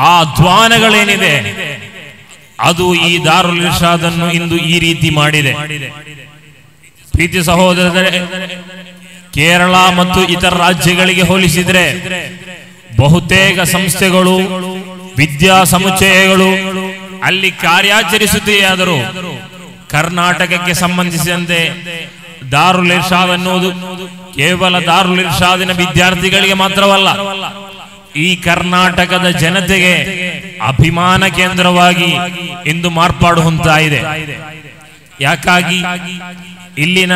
ಆ ಅಧ್ವಾನಗಳೇನಿದೆ ಅದು ಈ ದಾರುಲ್ ಇರ್ಷಾದ್ ಅನ್ನು ಇಂದು ಈ ರೀತಿ ಮಾಡಿದೆ. ಪ್ರೀತಿ ಸಹೋದರರೇ, ಕೇರಳ ಮತ್ತು ಇತರ ರಾಜ್ಯಗಳಿಗೆ ಹೋಲಿಸಿದ್ರೆ ಬಹುತೇಕ ಸಂಸ್ಥೆಗಳು, ವಿದ್ಯಾ ಸಮುಚ್ಚಯಗಳು ಅಲ್ಲಿ ಕಾರ್ಯಾಚರಿಸುತ್ತೆಯಾದರೂ ಕರ್ನಾಟಕಕ್ಕೆ ಸಂಬಂಧಿಸಿದಂತೆ ದಾರುಲ್ ಇರ್ಷಾದ್ ಅನ್ನುವುದು ಕೇವಲ ದಾರುಲ್ ಇರ್ಷಾದಿನ ವಿದ್ಯಾರ್ಥಿಗಳಿಗೆ ಮಾತ್ರವಲ್ಲ, ಈ ಕರ್ನಾಟಕದ ಜನತೆಗೆ ಅಭಿಮಾನ ಕೇಂದ್ರವಾಗಿ ಇಂದು ಮಾರ್ಪಾಡು ಹೊಂದುತ್ತಾ. ಯಾಕಾಗಿ ಇಲ್ಲಿನ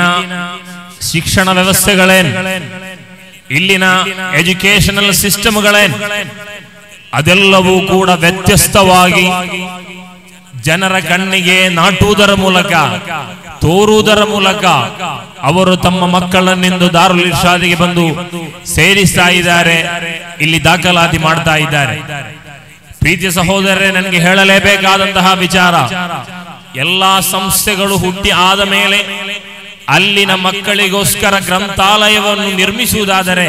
ಶಿಕ್ಷಣ ವ್ಯವಸ್ಥೆಗಳೇನು, ಇಲ್ಲಿನ ಎಜುಕೇಶನಲ್ ಸಿಸ್ಟಮ್ಗಳೇನು, ಅದೆಲ್ಲವೂ ಕೂಡ ವ್ಯತ್ಯಸ್ತವಾಗಿ ಜನರ ಕಣ್ಣಿಗೆ ನಾಟುವುದರ ಮೂಲಕ, ತೋರುವುದರ ಮೂಲಕ ಅವರು ತಮ್ಮ ಮಕ್ಕಳನ್ನಿಂದು ದಾರುಲ್ ಇರ್ಷಾದಿಗೆ ಬಂದು ಸೇರಿಸ್ತಾ ಇದ್ದಾರೆ, ಇಲ್ಲಿ ದಾಖಲಾತಿ ಮಾಡ್ತಾ ಇದ್ದಾರೆ. ಪ್ರೀತಿ ಸಹೋದರರೇ, ನನಗೆ ಹೇಳಲೇಬೇಕಾದಂತಹ ವಿಚಾರ, ಎಲ್ಲಾ ಸಂಸ್ಥೆಗಳು ಹುಟ್ಟಿ ಆದ ಮೇಲೆ ಅಲ್ಲಿನ ಮಕ್ಕಳಿಗೋಸ್ಕರ ಗ್ರಂಥಾಲಯವನ್ನು ನಿರ್ಮಿಸುವುದಾದರೆ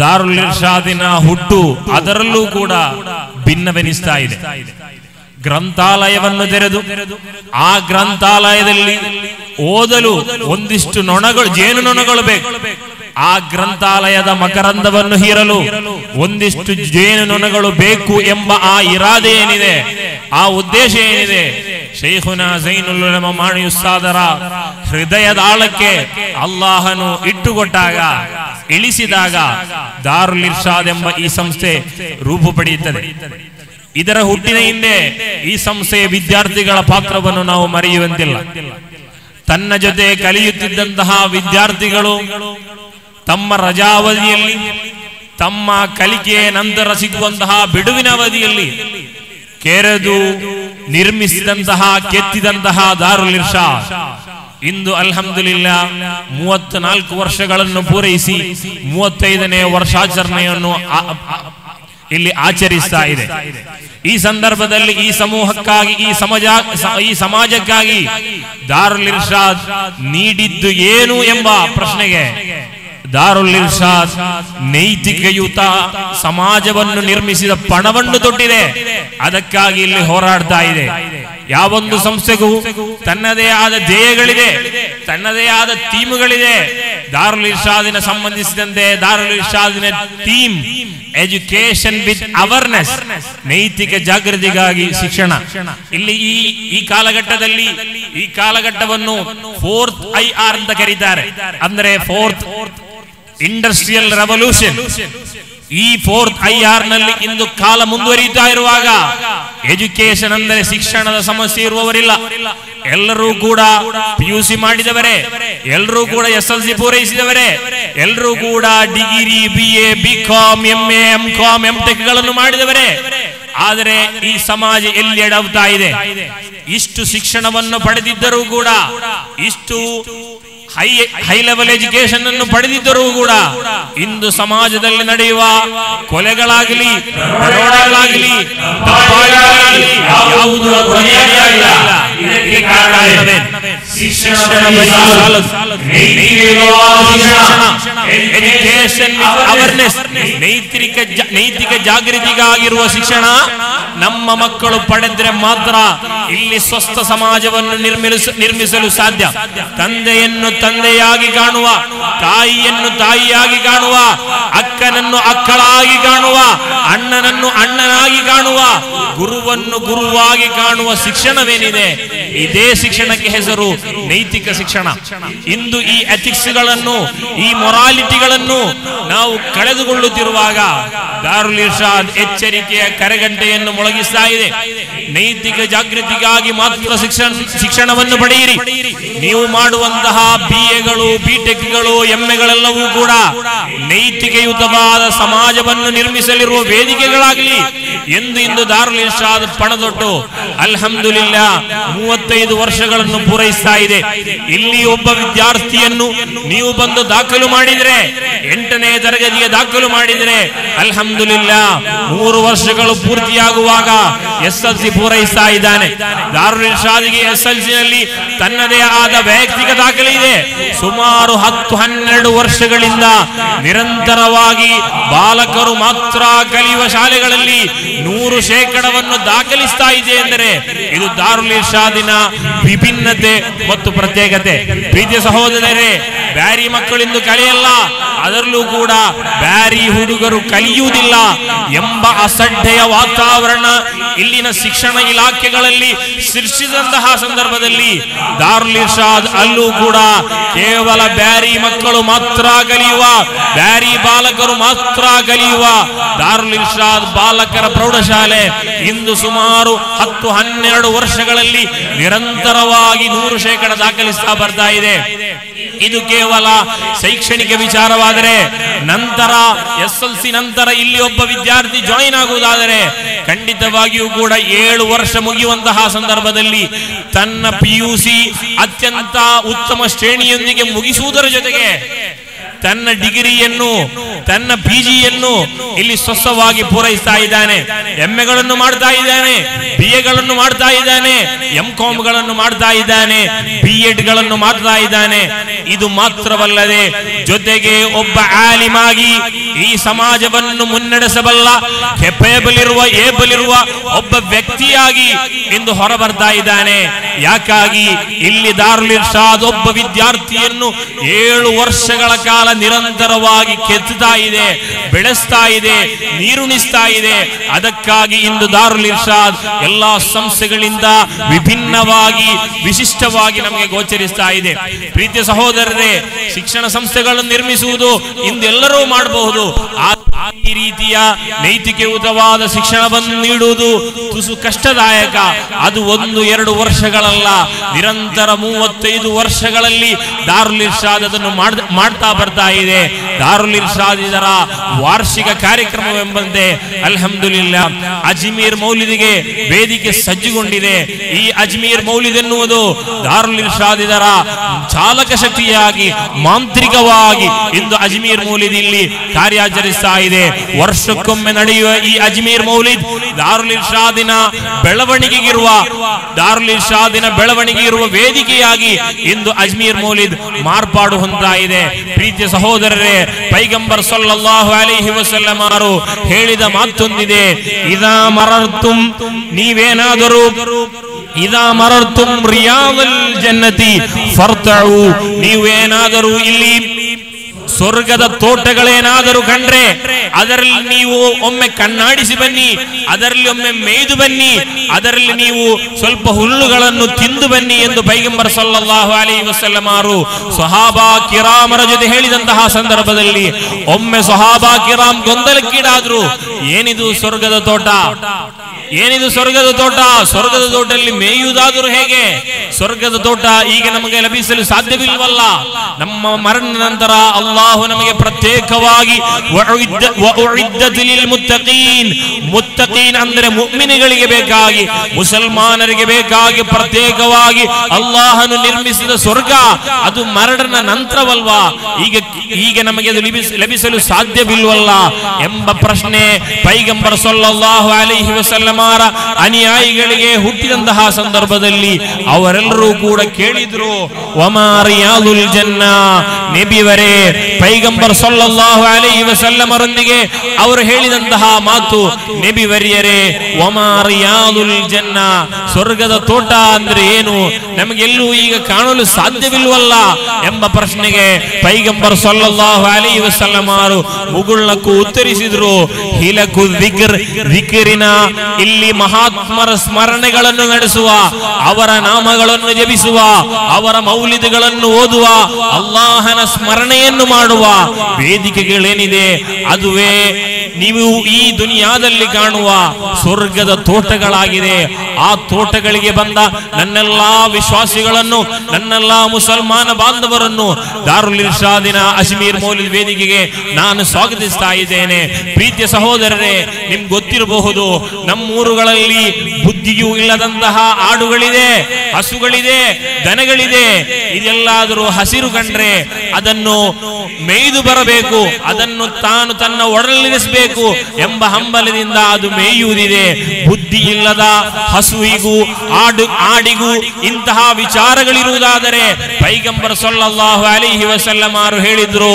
ದಾರುಲ್ ಇರ್ಷಾದಿನ ಹುಟ್ಟು ಅದರಲ್ಲೂ ಕೂಡ ಭಿನ್ನವೆನಿಸ್ತಾ ಇದೆ. ಗ್ರಂಥಾಲಯವನ್ನು ತೆರೆದು ಆ ಗ್ರಂಥಾಲಯದಲ್ಲಿ ಓದಲು ಒಂದಿಷ್ಟು ನೊಣಗಳು, ಜೇನು ನೊಣಗಳು ಬೇಕು. ಆ ಗ್ರಂಥಾಲಯದ ಮಕರಂದವನ್ನು ಹೀರಲು ಒಂದಿಷ್ಟು ಜೇನು ನೊಣಗಳು ಬೇಕು ಎಂಬ ಆ ಇರಾದೆ ಏನಿದೆ, ಆ ಉದ್ದೇಶ ಏನಿದೆ, ಶೈಖುನಾ ಝೈನುಲ್ ಉಲಮಾ ಮಾಣಿ ಉಸ್ತಾದರ ಹೃದಯದ ಆಳಕ್ಕೆ ಅಲ್ಲಾಹನು ಇಟ್ಟುಕೊಟ್ಟಾಗ, ಇಳಿಸಿದಾಗ ದಾರುಲ್ ಇರ್ಷಾದ್ ಎಂಬ ಈ ಸಂಸ್ಥೆ ರೂಪು ಪಡೆಯುತ್ತದೆ. ಇದರ ಹುಟ್ಟಿನ ಹಿಂದೆ ಈ ಸಂಸ್ಥೆಯ ವಿದ್ಯಾರ್ಥಿಗಳ ಪಾತ್ರವನ್ನು ನಾವು ಮರೆಯುವಂತಿಲ್ಲ. ತನ್ನ ಜೊತೆ ಕಲಿಯುತ್ತಿದ್ದಂತಹ ವಿದ್ಯಾರ್ಥಿಗಳು ತಮ್ಮ ರಜಾವಧಿಯಲ್ಲಿ, ತಮ್ಮ ಕಲಿಕೆಯ ನಂತರ ಸಿಗುವಂತಹ ಬಿಡುವಿನ ಅವಧಿಯಲ್ಲಿ ಕೆರೆದು ನಿರ್ಮಿಸಿದಂತಹ, ಕೆತ್ತಿದಂತಹ ದಾರುಲ್ ಇರ್ಷಾದ್ ಇಂದು ಅಲ್ಹಮ್ದುಲಿಲ್ಲಾ 34 ವರ್ಷಗಳನ್ನು ಪೂರೈಸಿ 35ನೇ ವರ್ಷಾಚರಣೆಯನ್ನು ಇಲ್ಲಿ ಆಚರಿಸ್ತಾ ಇದೆ. ಈ ಸಂದರ್ಭದಲ್ಲಿ ಈ ಸಮೂಹಕ್ಕಾಗಿ, ಈ ಸಮಾಜಕ್ಕಾಗಿ ದಾರುಲ್ ಇರ್ಷಾದ್ ನೀಡಿದ್ದು ಏನು ಎಂಬ ಪ್ರಶ್ನೆಗೆ ದಾರುಲ್ ಇರ್ಷಾದ್ ನೈತಿಕಯುತ ಸಮಾಜವನ್ನು ನಿರ್ಮಿಸಿದ ಪಣವನ್ನು ತೊಟ್ಟಿದೆ. ಅದಕ್ಕಾಗಿ ಇಲ್ಲಿ ಹೋರಾಡ್ತಾ ಇದೆ. ಯಾವೊಂದು ಸಂಸ್ಥೆಗೂ ತನ್ನದೇ ಆದ ಧ್ಯೇಯಗಳಿದೆ, ತನ್ನದೇ ಆದ ಥೀಮ್ಗಳಿದೆ. ದಾರುಲ್ ಇರ್ಷಾದಿನ ಸಂಬಂಧಿಸಿದಂತೆ ದಾರುಲ್ ಇರ್ಷಾದಿನ ಥೀಮ್ ಎಜುಕೇಶನ್ ವಿತ್ ಅವೇರ್ನೆಸ್, ನೈತಿಕ ಜಾಗೃತಿಗಾಗಿ ಶಿಕ್ಷಣ. ಇಲ್ಲಿ ಈ ಕಾಲಘಟ್ಟದಲ್ಲಿ ಈ ಕಾಲಘಟ್ಟವನ್ನು 4th IR ಅಂತ ಕರೀತಾರೆ. ಅಂದ್ರೆ 4th ಇಂಡಸ್ಟ್ರಿಯಲ್ ರೆವಲ್ಯೂಷನ್. ಈ 4th IR ನಲ್ಲಿ ಇಂದು ಕಾಲ ಮುಂದುವರಿಯುತ್ತಾ ಇರುವಾಗ ಎಜುಕೇಶನ್ ಅಂದರೆ ಶಿಕ್ಷಣದ ಸಮಸ್ಯೆ ಇರುವವರಿಲ್ಲ. ಎಲ್ಲರೂ ಕೂಡ PUC ಮಾಡಿದವರೇ, ಎಲ್ಲರೂ ಕೂಡ SLC ಪೂರೈಸಿದವರೇ, ಎಲ್ಲರೂ ಕೂಡ degree, BA, BCom, MA, MCom, MTech ಗಳನ್ನು ಮಾಡಿದವರೇ. ಆದರೆ ಈ ಸಮಾಜ ಎಲ್ಲಿ ಎಡವ್ತಾ ಇದೆ? ಇಷ್ಟು ಶಿಕ್ಷಣವನ್ನು ಪಡೆದಿದ್ದರೂ ಕೂಡ, ಇಷ್ಟು ಹೈ ಲೆವೆಲ್ ಎಜುಕೇಶನ್ ಅನ್ನು ಪಡೆದಿದ್ದರೂ ಕೂಡ ಇಂದು ಸಮಾಜದಲ್ಲಿ ನಡೆಯುವ ಕೊಲೆಗಳಾಗಲಿ, ದರೋಡೆಗಳಾಗಲಿ, ಯಾವುದೂ ಧ್ವನಿಯಾಗಿಲ್ಲ. ಇದಕ್ಕೆ ಕಾರಣ ಇದೆ ನೈತಿಕ ಜಾಗೃತಿಗಾಗಿರುವ ಶಿಕ್ಷಣ ನಮ್ಮ ಮಕ್ಕಳು ಪಡೆದ್ರೆ ಮಾತ್ರ ಇಲ್ಲಿ ಸ್ವಸ್ಥ ಸಮಾಜವನ್ನು ನಿರ್ಮಿಸಲು ಸಾಧ್ಯ. ತಂದೆಯನ್ನು ತಂದೆಯಾಗಿ ಕಾಣುವ, ತಾಯಿಯನ್ನು ತಾಯಿಯಾಗಿ ಕಾಣುವ, ಅಕ್ಕನನ್ನು ಅಕ್ಕಳಾಗಿ ಕಾಣುವ, ಅಣ್ಣನನ್ನು ಅಣ್ಣನಾಗಿ ಕಾಣುವ, ಗುರುವನ್ನು ಗುರುವಾಗಿ ಕಾಣುವ ಶಿಕ್ಷಣವೇನಿದೆ, ಇದೇ ಶಿಕ್ಷಣಕ್ಕೆ ಹೆಸರು ನೈತಿಕ ಶಿಕ್ಷಣ. ಇಂದು ಈ ಎಥಿಕ್ಸ್ ಗಳನ್ನು, ಈ ಮೊರಾಲಿಟಿಗಳನ್ನು ನಾವು ಕಳೆದುಕೊಳ್ಳುತ್ತಿರುವಾಗ ದಾರುಲ್ ಇರ್ಷಾದ್ ಎಚ್ಚರಿಕೆಯ ಕರೆಗಂಟೆಯನ್ನು ಮೊಳಗಿಸ್ತಾ ಇದೆ. ನೈತಿಕ ಜಾಗೃತಿಗಾಗಿ ಮಾತ್ರ ಶಿಕ್ಷಣವನ್ನು ಪಡೆಯಿರಿ. ನೀವು ಮಾಡುವಂತಹ BAಗಳು, BTechಗಳು, MAಗಳೆಲ್ಲವೂ ಕೂಡ ನೈತಿಕಯುತವಾದ ಸಮಾಜವನ್ನು ನಿರ್ಮಿಸಲಿರುವ ವೇದಿಕೆಗಳಾಗಲಿ ಎಂದು ಇಂದು ದಾರುಲ್ ಇರ್ಷಾದ್ ಪಣದೊಟ್ಟು ಅಲ್ಹಮ್ದುಲಿಲ್ಲಾ 35 ವರ್ಷಗಳನ್ನು ಪೂರೈಸ್ತಾ ಇದೆ. ಇಲ್ಲಿ ಒಬ್ಬ ವಿದ್ಯಾರ್ಥಿಯನ್ನು ನೀವು ಬಂದು ದಾಖಲು ಮಾಡಿದ್ರೆ, 8ನೇ ತರಗತಿಗೆ ದಾಖಲು ಮಾಡಿದ್ರೆ ಅಲ್ಹಮ್ದುಲಿಲ್ಲಾ 3 ವರ್ಷಗಳು ಪೂರ್ತಿಯಾಗುವಾಗ SLC ಪೂರೈಸ್ತಾ ಇದ್ದಾನೆ. ದಾರುಲ್ ಇರ್ಷಾದ್ಗೆ SLC ನಲ್ಲಿ ತನ್ನದೇ ಆದ ವೈಯಕ್ತಿಕ ದಾಖಲೆ ಇದೆ. ಸುಮಾರು 10-12 ವರ್ಷಗಳಿಂದ ನಿರಂತರವಾಗಿ ಬಾಲಕರು ಮಾತ್ರ ಕಲಿಯುವ ಶಾಲೆಗಳಲ್ಲಿ 100% ದಾಖಲಿಸ್ತಾ ಇದೆ ಎಂದರೆ ಇದು ದಾರುಲ್ ಇರ್ಷಾದಿನ ವಿಭಿನ್ನತೆ ಮತ್ತು ಪ್ರತ್ಯೇಕತೆ. ಪ್ರೀತಿಯ ಸಹೋದರರೇ, ಬ್ಯಾರಿ ಮಕ್ಕಳಿಂದು ಕಲಿಯಲ್ಲ, ಅದರಲ್ಲೂ ಕೂಡ ಬ್ಯಾರಿ ಹುಡುಗರು ಕಲಿಯುವುದಿಲ್ಲ ಎಂಬ ಅಸಡ್ಡೆಯ ವಾತಾವರಣ ಇಲ್ಲಿನ ಶಿಕ್ಷಣ ಇಲಾಖೆಗಳಲ್ಲಿ ಸೃಷ್ಟಿಸಿದಂತಹ ಸಂದರ್ಭದಲ್ಲಿ ದಾರುಲ್ ಇರ್ಷಾದ್ ಅಲ್ಲೂ ಕೂಡ ಕೇವಲ ಬ್ಯಾರಿ ಮಕ್ಕಳು ಮಾತ್ರ ಕಲಿಯುವ, ಬ್ಯಾರಿ ಬಾಲಕರು ಮಾತ್ರ ಕಲಿಯುವ ದಾರುಲ್ ಇರ್ಷಾದ್ ಬಾಲಕರ ಪ್ರೌಢಶಾಲೆ ಇಂದು ಸುಮಾರು 10-12 ವರ್ಷಗಳಲ್ಲಿ ನಿರಂತರವಾಗಿ 100% ದಾಖಲಿಸ್ತಾ ಬರ್ತಾ ಇದೆ. ಇದು ಕೇವಲ ಶೈಕ್ಷಣಿಕ ವಿಚಾರವಾದರೆ ನಂತರ SLC ನಂತರ ಇಲ್ಲಿ ಒಬ್ಬ ವಿದ್ಯಾರ್ಥಿ ಜಾಯಿನ್ ಆಗುವುದಾದರೆ ಖಂಡಿತವಾಗಿಯೂ ಕೂಡ 7 ವರ್ಷ ಮುಗಿಯುವಂತಹ ಸಂದರ್ಭದಲ್ಲಿ ತನ್ನ PUC ಅತ್ಯಂತ ಉತ್ತಮ ಶ್ರೇಣಿಯೊಂದಿಗೆ ಮುಗಿಸುವುದರ ಜೊತೆಗೆ ತನ್ನ ಡಿಗ್ರಿಯನ್ನು, ತನ್ನ PGಯನ್ನು ಇಲ್ಲಿ ಸ್ವಸ್ಥವಾಗಿ ಪೂರೈಸ್ತಾ ಇದ್ದಾನೆ. MA ಮಾಡ್ತಾ ಇದ್ದಾನೆ, BA ಮಾಡ್ತಾ ಇದ್ದಾನೆ, MCOM ಮಾಡ್ತಾ ಇದ್ದಾನೆ, B.Ed ಮಾಡ್ತಾ ಇದ್ದಾನೆ. ಇದು ಮಾತ್ರವಲ್ಲದೆ ಜೊತೆಗೆ ಒಬ್ಬ ಆಲಿಮಾಗಿ ಈ ಸಮಾಜವನ್ನು ಮುನ್ನಡೆಸಬಲ್ಲ ಕೆಪೇಬಲ್ ಇರುವ ಒಬ್ಬ ವ್ಯಕ್ತಿಯಾಗಿ ಇಂದು ಹೊರಬರ್ತಾ ಇದ್ದಾನೆ. ಯಾಕಾಗಿ ಇಲ್ಲಿ ದಾರುಲ್ ಇರ್ಷಾದ್ ಒಬ್ಬ ವಿದ್ಯಾರ್ಥಿಯನ್ನು 7 ವರ್ಷಗಳ ಕಾಲ ನಿರಂತರವಾಗಿ ಕೆತ್ತುತ್ತಾ ಇದೆ, ಬೆಳೆಸ್ತಾ ಇದೆ, ನೀರುಣಿಸ್ತಾ ಇದೆ. ಅದಕ್ಕಾಗಿ ಇಂದು ದಾರುಲ್ ಇರ್ಷಾದ್ ಎಲ್ಲಾ ಸಂಸ್ಥೆಗಳಿಂದ ವಿಭಿನ್ನವಾಗಿ ವಿಶಿಷ್ಟವಾಗಿ ನಮಗೆ ಗೋಚರಿಸ್ತಾ ಇದೆ. ಪ್ರೀತಿಯ ಸಹೋದರರೇ, ಶಿಕ್ಷಣ ಸಂಸ್ಥೆಗಳನ್ನು ನಿರ್ಮಿಸುವುದು ಇಂದೆಲ್ಲರೂ ಮಾಡಬಹುದು. ಈ ರೀತಿಯ ನೈತಿಕಯುತವಾದ ಶಿಕ್ಷಣವನ್ನು ನೀಡುವುದು ತುಸು ಕಷ್ಟದಾಯಕ. ಅದು 1-2 ವರ್ಷಗಳಲ್ಲ, ನಿರಂತರ 35 ವರ್ಷಗಳಲ್ಲಿ ದಾರುಲ್ ಇರ್ಷಾದ್ ಅದನ್ನು ಮಾಡ್ತಾ ಬರ್ತಾ ಇದೆ. ದಾರುಲ್ ಇರ್ಷಾದ್ ಇದರ ವಾರ್ಷಿಕ ಕಾರ್ಯಕ್ರಮವೆಂಬಂತೆ ಅಲ್ಹಮ್ದುಲಿಲ್ಲಾ ಅಜ್ಮೀರ್ ಮೌಲಿದಿಗೆ ವೇದಿಕೆ ಸಜ್ಜುಗೊಂಡಿದೆ. ಈ ಅಜ್ಮೀರ್ ಮೌಲಿದ್ ಎನ್ನುವುದು ದಾರುಲ್ ಇರ್ಷಾದ್ ಇದರ ಚಾಲಕ ಶಕ್ತಿಯಾಗಿ ಮಾಂತ್ರಿಕವಾಗಿ ಇಂದು ಅಜ್ಮೀರ್ ಮೌಲಿದ್ ಇಲ್ಲಿ ಕಾರ್ಯಾಚರಿಸ್ತಾ ಇದೆ. ವರ್ಷಕ್ಕೊಮ್ಮೆ ನಡೆಯುವ ಈ ಅಜ್ಮೀರ್ ಮೌಲಿದ್ ದಾರುಲ್ ಇರ್ಷಾದಿನ ಬೆಳವಣಿಗೆ ಇರುವ ವೇದಿಕೆಯಾಗಿ ಇಂದು ಅಜ್ಮೀರ್ ಮೌಲಿದ್ ಮಾರ್ಪಾಡು ಹೊಂದುತ್ತಾ ಇದೆ. ಪ್ರೀತಿಯ ಸಹೋದರರೇ, ಪೈಗಂಬರ್ ಸಲ್ಲಲ್ಲಾಹು ಅಲೈಹಿ ವಸಲ್ಲಂ ಅವರು ಹೇಳಿದ ಮಾತೊಂದಿದೆ, ಇದಾ ಮರರ್ತು ರಿಯಾದಲ್ ಜನ್ನತಿ ಫರ್ತಉ. ನೀವೇನಾದರೂ ಇಲ್ಲಿ ಸ್ವರ್ಗದ ತೋಟಗಳೇನಾದರೂ ಕಂಡ್ರೆ ಅದರಲ್ಲಿ ನೀವು ಒಮ್ಮೆ ಕಣ್ಣಾಡಿಸಿ ಬನ್ನಿ, ಅದರಲ್ಲಿ ಒಮ್ಮೆ ಮೇಯ್ದು ಬನ್ನಿ, ಅದರಲ್ಲಿ ನೀವು ಸ್ವಲ್ಪ ಹುಲ್ಲುಗಳನ್ನು ತಿಂದು ಬನ್ನಿ ಎಂದು ಪೈಗಂಬರ್ ಸಲ್ಲಲ್ಲಾಹು ಅಲೈಹಿ ವಸಲ್ಲಂ ಅವರು ಸಹಾಬಾ ಕಿರಾಮರ ಜೊತೆ ಹೇಳಿದಂತಹ ಸಂದರ್ಭದಲ್ಲಿ ಒಮ್ಮೆ ಸಹಾಬಾ ಕಿರಾಮ್ ಗೊಂದಲಕ್ಕೀಡಾದ್ರು. ಏನಿದು ಸ್ವರ್ಗದ ತೋಟ? ಏನಿದು ಸ್ವರ್ಗದ ತೋಟ? ಸ್ವರ್ಗದ ತೋಟದಲ್ಲಿ ಮೇಯುವುದಾದರೂ ಹೇಗೆ? ಸ್ವರ್ಗದ ತೋಟ ಈಗ ನಮಗೆ ಲಭಿಸಲು ಸಾಧ್ಯವಿಲ್ವಲ್ಲ. ನಮ್ಮ ಮರಣ ನಂತರ ಅಲ್ಲಾಹು ನಮಗೆ ಪ್ರತ್ಯೇಕವಾಗಿ ಮುತ್ತಕೀನ್ ಅಂದರೆ ಮುಅ್ಮಿನಗಳಿಗೆ ಬೇಕಾಗಿ, ಮುಸಲ್ಮಾನರಿಗೆ ಬೇಕಾಗಿ ಪ್ರತ್ಯೇಕವಾಗಿ ಅಲ್ಲಾಹನು ನಿರ್ಮಿಸಿದ ಸ್ವರ್ಗ ಅದು ಮರಣದ ನಂತರವಲ್ವಾ? ಈಗ ನಮಗೆ ಅದು ಲಭಿಸಲು ಸಾಧ್ಯವಿಲ್ವಲ್ಲ ಎಂಬ ಪ್ರಶ್ನೆ ಪೈಗಂಬರ್ ಸಲ್ಲಲ್ಲಾಹು ಅಲೈಹಿ ವಸಲ್ಲಂ ಅನುಯಾಯಿಗಳಿಗೆ ಹುಟ್ಟಿದಂತಹ ಸಂದರ್ಭದಲ್ಲಿ ಅವರೆಲ್ಲರೂ ಕೂಡ ಕೇಳಿದ್ರು, ವಮಾ ರಿಯಾದುಲ್ ಜನ್ನಾ. ನಬಿಯವರೇ, ಪೈಗಂಬರ್ ಸಲ್ಲಲ್ಲಾಹು ಅಲೈಹಿ ವಸಲ್ಲಂ ಅವರೊಂದಿಗೆ ಅವರು ಹೇಳಿದಂತಹ ಮಾತು, ನಬಿವರಿಯರೇ, ವಮಾ ರಿಯಾದುಲ್ ಜನ್ನಾ, ಸ್ವರ್ಗದ ತೋಟ ಅಂದ್ರೆ ಏನು? ನಮಗೆಲ್ಲೂ ಈಗ ಕಾಣಲು ಸಾಧ್ಯವಿಲ್ವಲ್ಲ ಎಂಬ ಪ್ರಶ್ನೆಗೆ ಪೈಗಂಬರ್ ಸಲ್ಲಲ್ಲಾಹು ಅಲೈಹಿ ವಸಲ್ಲಂ ಅವರು ಮುಗುಳ್ನಕ್ಕೂ ಉತ್ತರಿಸಿದ್ರು, ಹಿಲಕು ದಿಕ್ರಿನ, ಇಲ್ಲಿ ಮಹಾತ್ಮರ ಸ್ಮರಣೆಗಳನ್ನು ನಡೆಸುವ, ಅವರ ನಾಮಗಳನ್ನು ಜಪಿಸುವ, ಅವರ ಮೌಲಿದ್ಗಳನ್ನು ಓದುವ, ಅಲ್ಲಾಹನ ಸ್ಮರಣೆಯನ್ನು ಮಾಡುವ ವೇದಿಕೆಗಳೇನಿದೆ ಅದುವೇ ನೀವು ಈ ದುನಿಯಾದಲ್ಲಿ ಕಾಣುವ ಸ್ವರ್ಗದ ತೋಟಗಳಾಗಿದೆ. ಆ ತೋಟಗಳಿಗೆ ಬಂದ ನನ್ನೆಲ್ಲಾ ವಿಶ್ವಾಸಿಗಳನ್ನು, ನನ್ನೆಲ್ಲಾ ಮುಸಲ್ಮಾನ ಬಾಂಧವರನ್ನು ದಾರುಲ್ ಇರ್ಷಾದಿನ ಅಜ್ಮೀರ್ ಮೌಲಿದ್ ವೇದಿಕೆಗೆ ನಾನು ಸ್ವಾಗತಿಸ್ತಾ ಇದ್ದೇನೆ. ಪ್ರೀತಿಯ ಸಹೋದರ ಸಹೋದರರೇ, ನಿಮ್ಗೆ ಗೊತ್ತಿರಬಹುದು, ನಮ್ಮೂರುಗಳಲ್ಲಿ ಬುದ್ಧಿಯೂ ಇಲ್ಲದಂತಹ ಆಡುಗಳಿದೆ, ಹಸುಗಳಿದೆ, ದನಗಳಿದೆ. ಇದೆಲ್ಲಾದರೂ ಹಸಿರು ಕಂಡ್ರೆ ಅದನ್ನು ಮೇಯ್ದು ಬರಬೇಕು, ಅದನ್ನು ತಾನು ತನ್ನ ಒಡಲಿರಿಸಬೇಕು ಎಂಬ ಹಂಬಲದಿಂದ ಅದು ಮೇಯುವುದಿದೆ. ಬುದ್ಧಿ ಇಲ್ಲದ ಹಸುವಿಗೂ ಆಡಿಗೂ ಇಂತಹ ವಿಚಾರಗಳಿರುವುದಾದರೆ ಪೈಗಂಬರ್ ಸಲ್ಲಲ್ಲಾಹು ಅಲೈಹಿ ವಸಲ್ಲಂ ಅವರು ಹೇಳಿದ್ರು,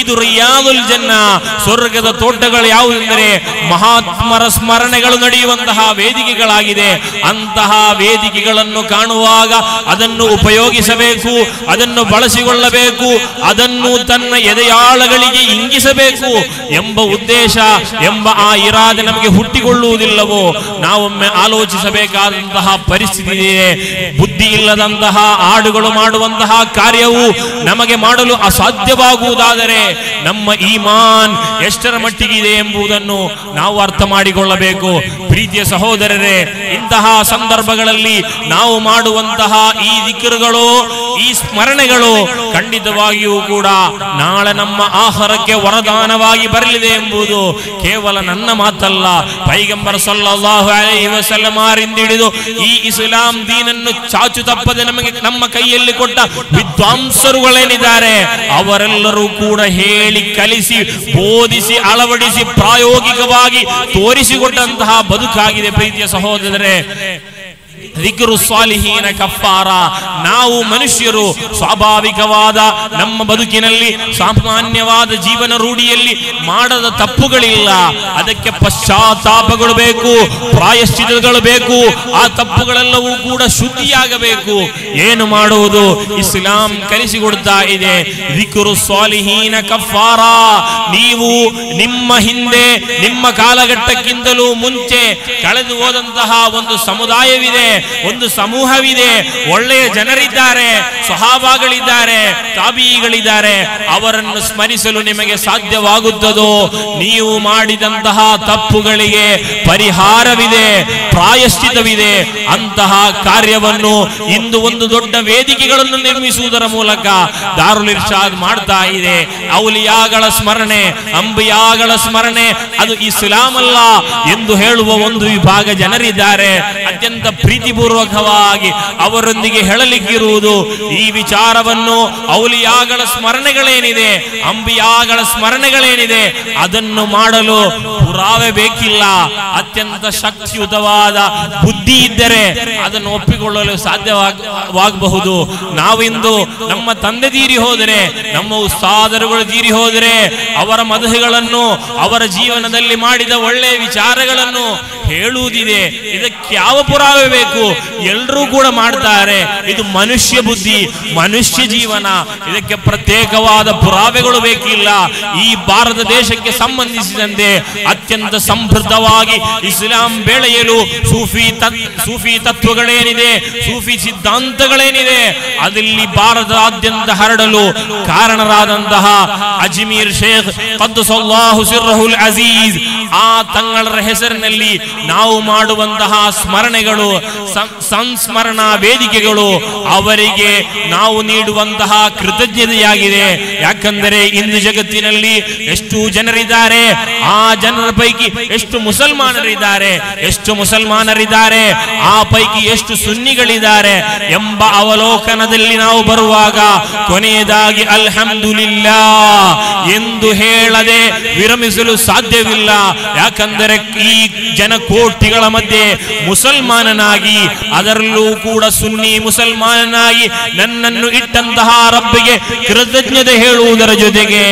ಇದು ರಿಯಾದುಲ್ ಜನ್ನಾ, ಸ್ವರ್ಗದ ತೋಟಗಳು ಯಾವುದೆಂದರೆ ಮಹಾತ್ಮರ ಸ್ಮರಣೆಗಳು ನಡೆಯುವಂತಹ ವೇದಿಕೆಗಳಾಗಿದೆ. ಅಂತಹ ವೇದಿಕೆಗಳನ್ನು ಕಾಣುವಾಗ ಅದನ್ನು ಉಪಯೋಗಿಸಬೇಕು, ಅದನ್ನು ಬಳಸಿಕೊಳ್ಳಬೇಕು, ಅದನ್ನು ತನ್ನ ಎದೆಯಾಳಗಳಿಗೆ ಇಂಗಿಸಬೇಕು ಎಂಬ ಉದ್ದೇಶ ಎಂಬ ಆ ಇರಾದೆ ನಮಗೆ ಹುಟ್ಟಿಕೊಳ್ಳುವುದಿಲ್ಲವೋ ನಾವೊಮ್ಮೆ ಆಲೋಚಿಸಬೇಕಾದಂತಹ ಪರಿಸ್ಥಿತಿ ಇದೆ. ಬುದ್ಧಿ ಇಲ್ಲದಂತಹ ಆಡುಗಳು ಮಾಡುವಂತಹ ಕಾರ್ಯವು ನಮಗೆ ಮಾಡಲು ಅಸಾಧ್ಯವಾಗುವುದಾದರೆ ನಮ್ಮ ಈಮಾನ್ ಎಷ್ಟರ ಮಟ್ಟಿಗಿದೆ ಎಂಬುದನ್ನು ನಾವು ಅರ್ಥ ಮಾಡಿಕೊಳ್ಳಬೇಕು. ಪ್ರೀತಿಯ ಸಹೋದರರೇ, ಇಂತಹ ಸಂದರ್ಭಗಳಲ್ಲಿ ನಾವು ಮಾಡುವಂತಹ ಈ ದಿಕ್ರುಗಳು, ಈ ಸ್ಮರಣೆಗಳು ಖಂಡಿತವಾಗಿಯೂ ಕೂಡ ನಾಳೆ ನಮ್ಮ ಆಹಾರಕ್ಕೆ ವರದಾನವಾಗಿ ಬರಲಿದೆ ಎಂಬುದು ಕೇವಲ ನನ್ನ ಮಾತಲ್ಲ. ಪೈಗಂಬರ್ ಸಲ್ಲಲ್ಲಾಹು ಅಲೈಹಿ ವಸಲ್ಲಂ ಹಿಡಿದು ಈ ಇಸ್ಲಾಂ ದೀನನ್ನು ಚಾಚು ತಪ್ಪದೆ ನಮಗೆ ನಮ್ಮ ಕೈಯಲ್ಲಿ ಕೊಟ್ಟ ವಿದ್ವಾಂಸರುಗಳೇನಿದ್ದಾರೆ ಅವರೆಲ್ಲರೂ ಕೂಡ ಹೇಳಿ ಕಲಿಸಿ ಬೋಧಿಸಿ ಅಳವಡಿಸಿ ಪ್ರಾಯೋಗಿಕವಾಗಿ ತೋರಿಸಿಕೊಟ್ಟಂತಹ ಬದುಕಾಗಿದೆ. ಪ್ರೀತಿಯ ಸಹೋದರರೇ, ಜಿಕ್ರು ಸಾಲಿಹೀನ ಕಫಾರ. ನಾವು ಮನುಷ್ಯರು ಸ್ವಾಭಾವಿಕವಾದ ನಮ್ಮ ಬದುಕಿನಲ್ಲಿ ಸಾಮಾನ್ಯವಾದ ಜೀವನ ರೂಢಿಯಲ್ಲಿ ಮಾಡದ ತಪ್ಪುಗಳಿಲ್ಲ, ಅದಕ್ಕೆ ಪಶ್ಚಾತ್ತಾಪಗಳು ಬೇಕು, ಪ್ರಾಯಶ್ಚಿತ್ತಗಳು ಬೇಕು. ಆ ತಪ್ಪುಗಳೆಲ್ಲವೂ ಕೂಡ ಶುದ್ಧಿಯಾಗಬೇಕು. ಏನು ಮಾಡುವುದು? ಇಸ್ಲಾಂ ಕಲಿಸಿಕೊಡ್ತಾ ಇದೆ, ಜಿಕ್ರು ಸಾಲಿಹೀನ ಕಫಾರ. ನೀವು ನಿಮ್ಮ ಹಿಂದೆ ನಿಮ್ಮ ಕಾಲಘಟ್ಟಕ್ಕಿಂತಲೂ ಮುಂಚೆ ಕಳೆದು ಹೋದಂತಹ ಒಂದು ಸಮುದಾಯವಿದೆ, ಒಂದು ಸಮೂಹವಿದೆ, ಒಳ್ಳೆಯ ಜನರಿದ್ದಾರೆ, ಸಹಾಬಾಗಳಿದ್ದಾರೆ, ತಾಬೀಗಳಿದ್ದಾರೆ. ಅವರನ್ನು ಸ್ಮರಿಸಲು ನಿಮಗೆ ಸಾಧ್ಯವಾಗುತ್ತದೋ? ನೀವು ಮಾಡಿದಂತಹ ತಪ್ಪುಗಳಿಗೆ ಪರಿಹಾರವಿದೆ, ಪ್ರಾಯಶ್ಚಿತವಿದೆ. ಅಂತಹ ಕಾರ್ಯವನ್ನು ಇಂದು ಒಂದು ದೊಡ್ಡ ವೇದಿಕೆಗಳನ್ನು ನಿರ್ಮಿಸುವುದರ ಮೂಲಕ ದಾರುಲ್ ಇರ್ಷಾದ್ ಮಾಡ್ತಾ ಇದೆ. ಔಲಿಯಾಗಳ ಸ್ಮರಣೆ, ಅಂಬಿಯಾಗಳ ಸ್ಮರಣೆ ಅದು ಇಸ್ಲಾಂ ಅಲ್ಲ ಎಂದು ಹೇಳುವ ಒಂದು ವಿಭಾಗ ಜನರಿದ್ದಾರೆ. ಅತ್ಯಂತ ಪ್ರೀತಿಪೂರ್ವಕವಾಗಿ ಅವರೊಂದಿಗೆ ಹೇಳಲಿಕ್ಕಿರುವುದು ಈ ವಿಚಾರವನ್ನು. ಔಲಿಯಾಗಳ ಸ್ಮರಣೆಗಳೇನಿದೆ, ಅಂಬಿಯಾಗಳ ಸ್ಮರಣೆಗಳೇನಿದೆ, ಅದನ್ನು ಮಾಡಲು ಪುರಾವೆ ಬೇಕಿಲ್ಲ. ಅತ್ಯಂತ ಶಕ್ತಿಯುತವಾದ ಬುದ್ಧಿ ಇದ್ದರೆ ಅದನ್ನು ಒಪ್ಪಿಕೊಳ್ಳಲು ಸಾಧ್ಯವಾಗಬಹುದು. ನಾವಿಂದು ನಮ್ಮ ತಂದೆ ತೀರಿ ಹೋದರೆ, ನಮ್ಮ ಉಸ್ತಾದರುಗಳು ತೀರಿ ಹೋದರೆ ಅವರ ಮದುವೆಗಳನ್ನು, ಅವರ ಜೀವನದಲ್ಲಿ ಮಾಡಿದ ಒಳ್ಳೆಯ ವಿಚಾರಗಳನ್ನು ಹೇಳುವುದಿದೆ. ಇದಕ್ಕೆ ಯಾವ ಪುರಾವೆ ಬೇಕು? ಎಲ್ಲರೂ ಕೂಡ ಮಾಡ್ತಾರೆ. ಇದು ಮನುಷ್ಯ ಬುದ್ಧಿ, ಮನುಷ್ಯ ಜೀವನ. ಇದಕ್ಕೆ ಪ್ರತ್ಯೇಕವಾದ ಪುರಾವೆಗಳು ಬೇಕಿಲ್ಲ. ಈ ಭಾರತ ದೇಶಕ್ಕೆ ಸಂಬಂಧಿಸಿದಂತೆ ಅತ್ಯಂತ ಸಮೃದ್ಧವಾಗಿ ಇಸ್ಲಾಂ ಬೆಳೆಯಲು ಸೂಫಿ ತತ್ವಗಳೇನಿದೆ, ಸೂಫಿ ಸಿದ್ಧಾಂತಗಳೇನಿದೆ, ಅದಲ್ಲಿ ಭಾರತದಾದ್ಯಂತ ಹರಡಲು ಕಾರಣರಾದಂತಹ ಅಜ್ಮೀರ್ ಶೇಖ್ ಖದ್ದಸಲ್ಲಾಹು ಸಿರ್ರಹುಲ್ ಅಜೀಜ್, ಆ ತಂಗಳರ ಹೆಸರಿನಲ್ಲಿ ನಾವು ಮಾಡುವಂತಹ ಸ್ಮರಣೆಗಳು, ಸಂಸ್ಮರಣಾ ವೇದಿಕೆಗಳು ಅವರಿಗೆ ನಾವು ನೀಡುವಂತಹ ಕೃತಜ್ಞತೆಯಾಗಿದೆ. ಯಾಕಂದರೆ ಇಂದು ಜಗತ್ತಿನಲ್ಲಿ ಎಷ್ಟು ಜನರಿದ್ದಾರೆ, ಆ ಜನರ ಪೈಕಿ ಎಷ್ಟು ಮುಸಲ್ಮಾನರಿದ್ದಾರೆ, ಆ ಪೈಕಿ ಎಷ್ಟು ಸುನ್ನಿಗಳಿದ್ದಾರೆ ಎಂಬ ಅವಲೋಕನದಲ್ಲಿ ನಾವು ಬರುವಾಗ ಕೊನೆಯದಾಗಿ ಅಲ್ಹಮ್ದುಲಿಲ್ಲಾ ಎಂದು ಹೇಳದೆ ವಿರಮಿಸಲು ಸಾಧ್ಯವಿಲ್ಲ. ಯಾಕಂದರೆ ಈ ಜನಕೋಟಿಗಳ ಮಧ್ಯೆ ಮುಸಲ್ಮಾನನಾಗಿ, ಅದರಲ್ಲೂ ಕೂಡ ಸುನ್ನಿ ಮುಸಲ್ಮಾನನಾಗಿ ನನ್ನನ್ನು ಇಟ್ಟಂತಹ ರಬ್ಬಿಗೆ ಕೃತಜ್ಞತೆ ಹೇಳುವುದರ ಜೊತೆಗೆ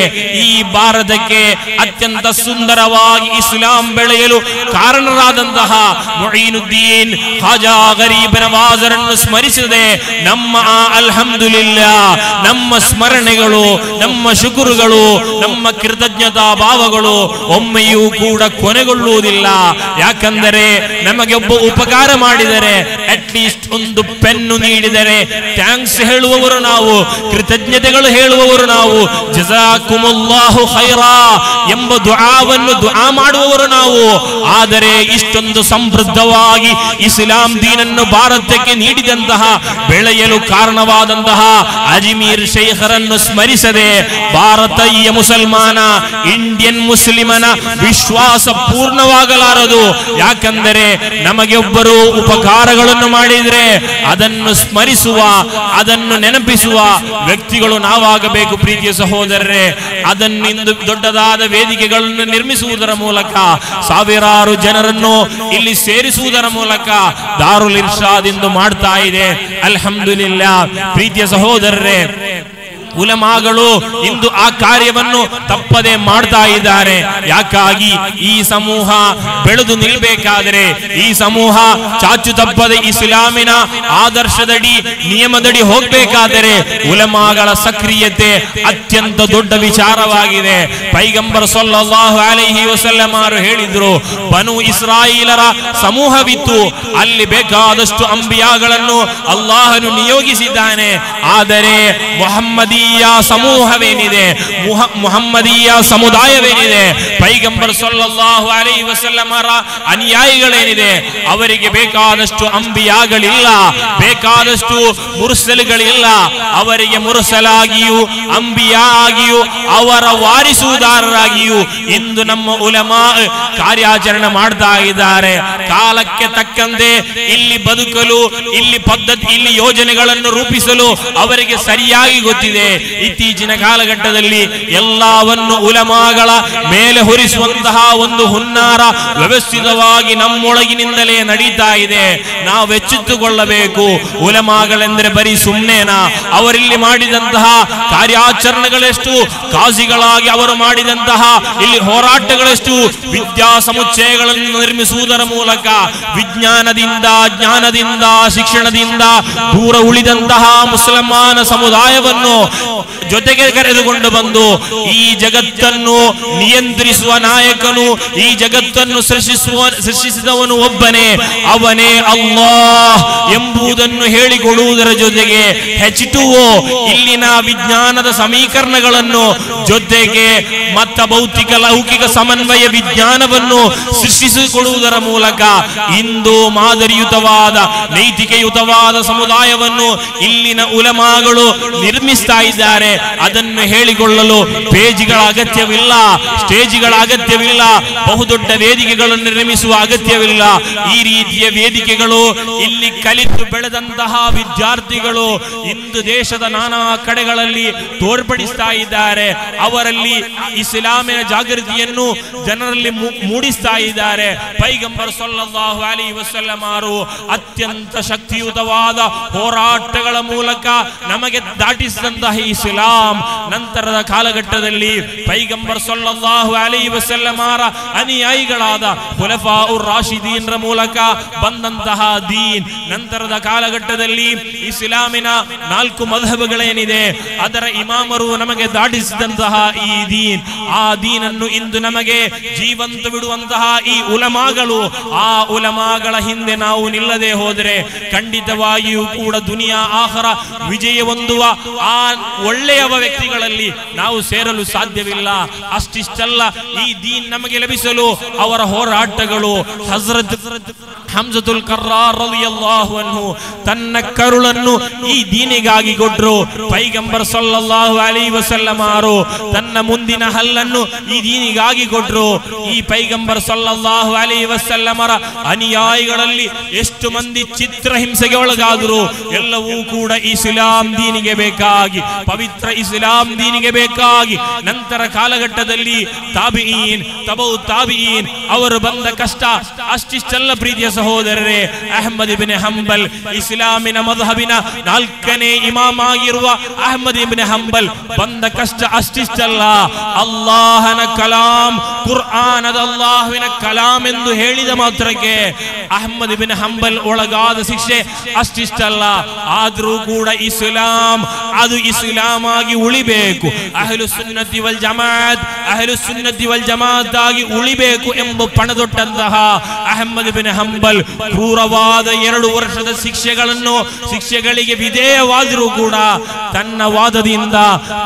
ಈ ಭಾರತಕ್ಕೆ ಅತ್ಯಂತ ಸುಂದರವಾಗಿ ಇಸ್ಲಾಂ ಬೆಳೆಯಲು ಕಾರಣರಾದಂತಹ ಮುঈನುದ್ದೀನ್ ಖಾಜಾ ಗರೀಬ್ ನವಾಜರನ್ನು ಸ್ಮರಿಸದೆ ನಮ್ಮ ಆ ಅಲ್ಹಮ್ದುಲಿಲ್ಲಾ, ನಮ್ಮ ಸ್ಮರಣೆಗಳು, ನಮ್ಮ ಶುಕ್ರುಗಳು, ನಮ್ಮ ಕೃತಜ್ಞತಾ ಭಾವಗಳು ಒಮ್ಮೆಯೂ ಕೂಡ ಕೊನೆಗೊಳ್ಳುವುದಿಲ್ಲ. ಯಾಕಂದರೆ ನಮಗೆ ಒಬ್ಬ ಉಪಕಾರ ಮಾಡಿದರೆ ಅಟ್ ಲೀಸ್ಟ್ ಒಂದು ಪೆನ್ನು ನೀಡಿದರೆ ಥ್ಯಾಂಕ್ಸ್ ಹೇಳುವವರು ನಾವು, ಕೃತಜ್ಞತೆಗಳು ಹೇಳುವವರು ನಾವು, ಜಜಾಕುಮುಲ್ಲಾಹು ಖೈರಾ ಎಂಬ ದುಆವನ್ನು ದುಆ ಮಾಡುವವರು ನಾವು. ಆದರೆ ಇಷ್ಟೊಂದು ಸಮೃದ್ಧವಾಗಿ ಇಸ್ಲಾಂ ದೀನನ್ನು ಭಾರತಕ್ಕೆ ನೀಡಿದಂತಹ, ಬೆಳೆಯಲು ಕಾರಣವಾದಂತಹ ಅಜ್ಮೀರ್ ಶೈಖರನ್ನು ಸ್ಮರಿಸದೆ ಭಾರತೀಯ ಮುಸಲ್ಮಾನ, ಇಂಡಿಯನ್ ಮುಸ್ಲಿಮನ ವಿಶ್ವಾಸ ಪೂರ್ಣವಾಗಲಾರದು. ಯಾಕಂದರೆ ನಮಗೆ ಒಬ್ಬರು ಉಪಕಾರಗಳನ್ನು ಮಾಡಿದರೆ ಅದನ್ನು ಸ್ಮರಿಸುವ, ಅದನ್ನು ನೆನಪಿಸುವ ವ್ಯಕ್ತಿಗಳು ನಾವಾಗಬೇಕು. ಪ್ರೀತಿಯ ಸಹೋದರರೇ, ಅದನ್ನಿಂದು ದೊಡ್ಡದಾದ ವೇದಿಕೆಗಳನ್ನು ನಿರ್ಮಿಸುವುದರ ಮೂಲಕ, ಸಾವಿರಾರು ಜನರನ್ನು ಇಲ್ಲಿ ಸೇರಿಸುವುದರ ಮೂಲಕ ದಾರುಲ್ ಇರ್ಷಾದ್ ಎಂದು ಮಾಡ್ತಾ ಇದೆ. ಅಲ್ಹಮ್ದುಲಿಲ್ಲಾ. ಪ್ರೀತಿಯ ಸಹೋದರರೇ, ಉಲಮಾಗಳು ಇಂದು ಆ ಕಾರ್ಯವನ್ನು ತಪ್ಪದೆ ಮಾಡ್ತಾ ಇದ್ದಾರೆ. ಯಾಕಾಗಿ ಈ ಸಮೂಹ ಬೆಳೆದು ನಿಲ್ಲಬೇಕಾದರೆ, ಈ ಸಮೂಹ ಚಾಚು ತಪ್ಪದೆ ಇಸ್ಲಾಮಿನ ಆದರ್ಶದಡಿ, ನಿಯಮದಡಿ ಹೋಗಬೇಕಾದರೆ ಉಲಮಾಗಳ ಸಕ್ರಿಯತೆ ಅತ್ಯಂತ ದೊಡ್ಡ ವಿಚಾರವಾಗಿದೆ. ಪೈಗಂಬರ್ ಸಲ್ಲಲ್ಲಾಹು ಅಲೈಹಿ ವಸಲ್ಲಂ ಅವರು ಹೇಳಿದ್ರು, ಬನು ಇಸ್ರಾಯೀಲರ ಸಮೂಹವಿತ್ತು, ಅಲ್ಲಿ ಬೇಕಾದಷ್ಟು ಅಂಬಿಯಾಗಳನ್ನು ಅಲ್ಲಾಹನು ನಿಯೋಗಿಸಿದ್ದಾನೆ. ಆದರೆ ಮುಹಮ್ಮದೀಯ ಸಮೂಹವೇನಿದೆ, ಮುಹಮ್ಮದೀಯ ಸಮುದಾಯವೇನಿದೆ, ಪೈಗಂಬರ್ ಸಲ್ಲಲ್ಲಾಹು ಅಲೈಹಿ ವಸಲ್ಲಂ ಅವರ ಅನುಯಾಯಿಗಳೇನಿದೆ, ಅವರಿಗೆ ಬೇಕಾದಷ್ಟು ಅಂಬಿಯಾಗಳಿಲ್ಲ, ಬೇಕಾದಷ್ಟು ಮುರ್ಸಲ್ಗಳಿಲ್ಲ. ಅವರಿಗೆ ಮುರ್ಸಲಾಗಿಯೂ ಅಂಬಿಯಾ ಆಗಿಯೂ ಅವರ ವಾರಿಸುವುದಾರರಾಗಿಯೂ ಇಂದು ನಮ್ಮ ಉಲಮಾ ಕಾರ್ಯಾಚರಣೆ ಮಾಡ್ತಾ ಇದ್ದಾರೆ. ಕಾಲಕ್ಕೆ ತಕ್ಕಂತೆ ಇಲ್ಲಿ ಬದುಕಲು, ಇಲ್ಲಿ ಪದ್ಧತಿ, ಇಲ್ಲಿ ಯೋಜನೆಗಳನ್ನು ರೂಪಿಸಲು ಅವರಿಗೆ ಸರಿಯಾಗಿ ಗೊತ್ತಿದೆ. ಇತ್ತೀಚಿನ ಕಾಲಘಟ್ಟದಲ್ಲಿ ಎಲ್ಲವನ್ನು ಉಲಮಾಗಳ ಮೇಲೆ ಹೊರಿಸುವಂತಹ ಒಂದು ಹುನ್ನಾರ ವ್ಯವಸ್ಥಿತವಾಗಿ ನಮ್ಮೊಳಗಿನಿಂದಲೇ ನಡೀತಾ ಇದೆ. ನಾವು ಎಚ್ಚೆತ್ತುಕೊಳ್ಳಬೇಕು. ಉಲಮಾಗಳೆಂದರೆ ಬರೀ ಸುಮ್ಮನೆನಾ? ಅವರಿಲ್ಲಿ ಮಾಡಿದಂತಹ ಕಾರ್ಯಾಚರಣೆಗಳೆಷ್ಟು, ಕಾಜಿಗಳಾಗಿ ಅವರು ಮಾಡಿದಂತಹ ಇಲ್ಲಿ ಹೋರಾಟಗಳೆಷ್ಟು, ವಿದ್ಯಾ ಸಮುಚ್ಚಯಗಳನ್ನು ನಿರ್ಮಿಸುವುದರ ಮೂಲಕ ವಿಜ್ಞಾನದಿಂದ, ಜ್ಞಾನದಿಂದ, ಶಿಕ್ಷಣದಿಂದ ದೂರ ಉಳಿದಂತಹ ಮುಸಲ್ಮಾನ ಸಮುದಾಯವನ್ನು ಜೊತೆಗೆ ಕರೆದುಕೊಂಡು ಬಂದು ಈ ಜಗತ್ತನ್ನು ನಿಯಂತ್ರಿಸುವ ನಾಯಕನು, ಈ ಜಗತ್ತನ್ನು ಸೃಷ್ಟಿಸಿದವನು ಒಬ್ಬನೇ, ಅವನೇ ಅಲ್ಲಾಹ್ ಎಂಬುದನ್ನು ಹೇಳಿಕೊಡುವುದರ ಜೊತೆಗೆ H2O ಇಲ್ಲಿನ ವಿಜ್ಞಾನದ ಸಮೀಕರಣಗಳನ್ನು ಜೊತೆಗೆ ಮತ್ತ ಭೌತಿಕ ಲೌಕಿಕ ಸಮನ್ವಯ ವಿಜ್ಞಾನವನ್ನು ಸೃಷ್ಟಿಸಿಕೊಡುವುದರ ಮೂಲಕ ಇಂದು ಮಾದರಿಯುತವಾದ, ನೈತಿಕಯುತವಾದ ಸಮುದಾಯವನ್ನು ಇಲ್ಲಿನ ಉಲಮಾಗಳು ನಿರ್ಮಿಸ್ತಾ ಇದ್ದಾರೆ. ಅದನ್ನು ಹೇಳಿಕೊಳ್ಳಲು ಪೇಜ್ಗಳ ಅಗತ್ಯವಿಲ್ಲ, ಸ್ಟೇಜ್ಗಳ ಅಗತ್ಯವಿಲ್ಲ, ಬಹುದೊಡ್ಡ ವೇದಿಕೆಗಳನ್ನು ನಿರ್ಮಿಸುವ ಅಗತ್ಯವಿಲ್ಲ. ಈ ರೀತಿಯ ವೇದಿಕೆಗಳು ಇಲ್ಲಿ ಕಲಿತು ಬೆಳೆದಂತಹ ವಿದ್ಯಾರ್ಥಿಗಳು ಇಂದು ದೇಶದ ನಾನಾ ಕಡೆಗಳಲ್ಲಿ ತೋರ್ಪಡಿಸ್ತಾ ಇದ್ದಾರೆ. ಅವರಲ್ಲಿ ಇಸ್ಲಾಮಿನ ಜಾಗೃತಿಯನ್ನು ಜನರಲ್ಲಿ ಮೂಡಿಸ್ತಾ ಇದ್ದಾರೆ. ಪೈಗಂಬರ್ ಸಲ್ಲಲ್ಲಾಹು ಅಲೈಹಿ ವಸಲ್ಲಂ ಅವರು ಅತ್ಯಂತ ಶಕ್ತಿಯುತವಾದ ಹೋರಾಟಗಳ ಮೂಲಕ ನಮಗೆ ದಾಟಿಸಿದಂತಹ ಇಸ್ಲಾಂ ನಂತರದ ಕಾಲಘಟ್ಟದಲ್ಲಿ ಪೈಗಂಬರ್ ಸಲ್ಲಲ್ಲಾಹು ಅಲೈಹಿ ವಸಲ್ಲಂ ಅವರ ಅನುಯಾಯಿಗಳಾದ ಖುಲಫಾಉರ್ ರಾಶಿದೀನ್ರ ಮೂಲಕ ಬಂದಂತಹ ದೀನ್, ನಂತರದ ಕಾಲಘಟ್ಟದಲ್ಲಿ ಇಸ್ಲಾಮಿನ 4 ಮದ್ಹಬ್ಗಳೇನಿದೆ ಅದರ ಇಮಾಮರು ನಮಗೆ ದಾಟಿಸಿದಂತಹ ಈ ದೀನ್, ಆ ದೀನನ್ನು ಇಂದು ನಮಗೆ ಜೀವಂತ ಬಿಡುವಂತಹ ಈ ಉಲಮಾಗಳು, ಆ ಉಲಮಾಗಳ ಹಿಂದೆ ನಾವು ನಿಲ್ಲದೆ ಹೋದರೆ ಖಂಡಿತವಾಗಿಯೂ ಕೂಡ ದುನಿಯಾ ಆಖರ ವಿಜಯ ಹೊಂದುವ ಆ ಒಳ್ಳೆಯ ವ್ಯಕ್ತಿಗಳಲ್ಲಿ ನಾವು ಸೇರಲು ಸಾಧ್ಯವಿಲ್ಲ. ಅಷ್ಟಿಷ್ಟಲ್ಲ, ಈ ದೀನ್ ನಮಗೆ ಲಭಿಸಲು ಅವರ ಹೋರಾಟಗಳು. ಹಜರತ್ ಹಮ್ಜತುಲ್ ಕರ್ರಾರ್ ರಲಿಯಲ್ಲಾಹು ಅನ್ಹು ತನ್ನ ಕರುಳನ್ನು ಈ ದೀನಿಗಾಗಿ ಕೊಟ್ಟರು. ಪೈಗಂಬರ್ ಸಲ್ಲಲ್ಲಾಹು ಅಲೈಹಿ ವಸಲ್ಲಂ ಅವರು ತನ್ನ ಮುಂದಿನ ಹಲ್ಲನ್ನು ಈ ದೀನಿಗಾಗಿ ಕೊಟ್ಟರು. ಈ ಪೈಗಂಬರ್ ಸಲ್ಲಲ್ಲಾಹು ಅಲೈಹಿ ವಸಲ್ಲಂ ಅವರ ಅನುಯಾಯಿಗಳಲ್ಲಿ ಎಷ್ಟು ಮಂದಿ ಚಿತ್ರಹಿಂಸೆಗೆ ಒಳಗಾದರು, ಎಲ್ಲವೂ ಕೂಡ ಇಸ್ಲಾಂ ದೀನಿಗೆ ಬೇಕಾಗಿ, ಪವಿತ್ರ ಇಸ್ಲಾಂ ದೀನಿಗೆ ಬೇಕಾಗಿ. ನಂತರ ಕಾಲಘಟ್ಟದಲ್ಲಿ ತಾಬಿഈನ್, ತಬೌ ತಾಬಿಈನ್ ಅವರು ಬಂದ ಕಷ್ಟ ಅಷ್ಟಿಷ್ಟಲ್ಲ. ಪ್ರೀತಿಯ ಸಹೋದರರೇ, ಅಹ್ಮದ್ ಇಬ್ನ್ ಹಂಬಲ್, ಇಸ್ಲಾಮಿನ ಮದ್ಹಬಿನ 4ನೇ ಇಮಾಮ್ ಆಗಿರುವ ಅಹ್ಮದ್ ಇಬ್ನ್ ಹಂಬಲ್ ಬಂದ ಕಷ್ಟ ಅಷ್ಟಿಷ್ಟಲ್ಲ. ಅಲ್ಲಾಹನ ಕಲಾಂ, ಕುರ್ಆನದ ಅಲ್ಲಾಹುವಿನ ಕಲಾಂ ಎಂದು ಹೇಳಿದ ಮಾತ್ರಕ್ಕೆ ಅಹ್ಮದ್ ಬಿನ್ ಹಂಬಲ್ ಒಳಗಾದ ಶಿಕ್ಷೆ ಅಷ್ಟಿಷ್ಟಲ್ಲ. ಆದರೂ ಕೂಡ ಇಸ್ಲಾಂ ಅದು ಇಸ್ಲಾಂ ಆಗಿ ಉಳಿಬೇಕು, ಅಹ್ಲು ಸುನ್ನತಿ ವಲ್ ಜಮಾತ್ ಅಹ್ಲು ಸುನ್ನತಿ ವಲ್ ಜಮಾತ್ ಆಗಿ ಉಳಿಬೇಕು ಎಂಬ ಪಣದೊಟ್ಟಂತಹ ಅಹ್ಮದ್ ಬಿನ್ ಹಂಬಲ್ ಕ್ರೂರವಾದ 2 ವರ್ಷದ ಶಿಕ್ಷೆಗಳಿಗೆ ವಿಧೇಯವಾದರೂ ಕೂಡ ತನ್ನ ವಾದದಿಂದ,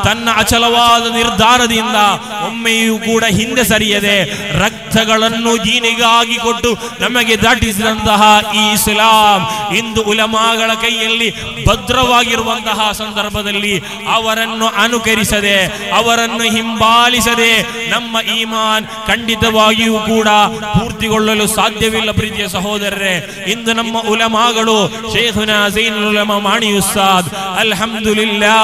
ತನ್ನ ಅಚಲವಾದ ನಿರ್ಧಾರದಿಂದ ಒಮ್ಮೆಯೂ ಕೂಡ ಹಿಂದೆ ಸರಿಯದೆ ರಕ್ತಗಳನ್ನು ದೀನಿಗಾಗಿ ಕೊಟ್ಟು ನಮಗೆ ದಾಟಿಸಿದಂತಹ ಈ ಇಸ್ಲಾಂ ಇಂದು ಉಲಮಾಗಳ ಕೈಯಲ್ಲಿ ಭದ್ರವಾಗಿರುವಂತಹ ಸಂದರ್ಭದಲ್ಲಿ ಅವರನ್ನು ಅನುಕರಿಸದೆ, ಅವರನ್ನು ಹಿಂಬಾಲಿಸದೆ ನಮ್ಮ ಈಮಾನ್ ಖಂಡಿತವಾಗಿಯೂ ಕೂಡ ಪೂರ್ತಿಗೊಳ್ಳಲು ಸಾಧ್ಯವಿಲ್ಲ. ಪ್ರೀತಿಯ ಸಹೋದರರೇ, ಇಂದು ನಮ್ಮ ಉಲಮಾಗಳು ಶೇಖುನಾ ಝೈನುಲ್ ಉಲಮಾ ಮಾಣಿ ಉಸ್ತಾದ್ ಅಲ್ಹಮ್ದುಲಿಲ್ಲಾ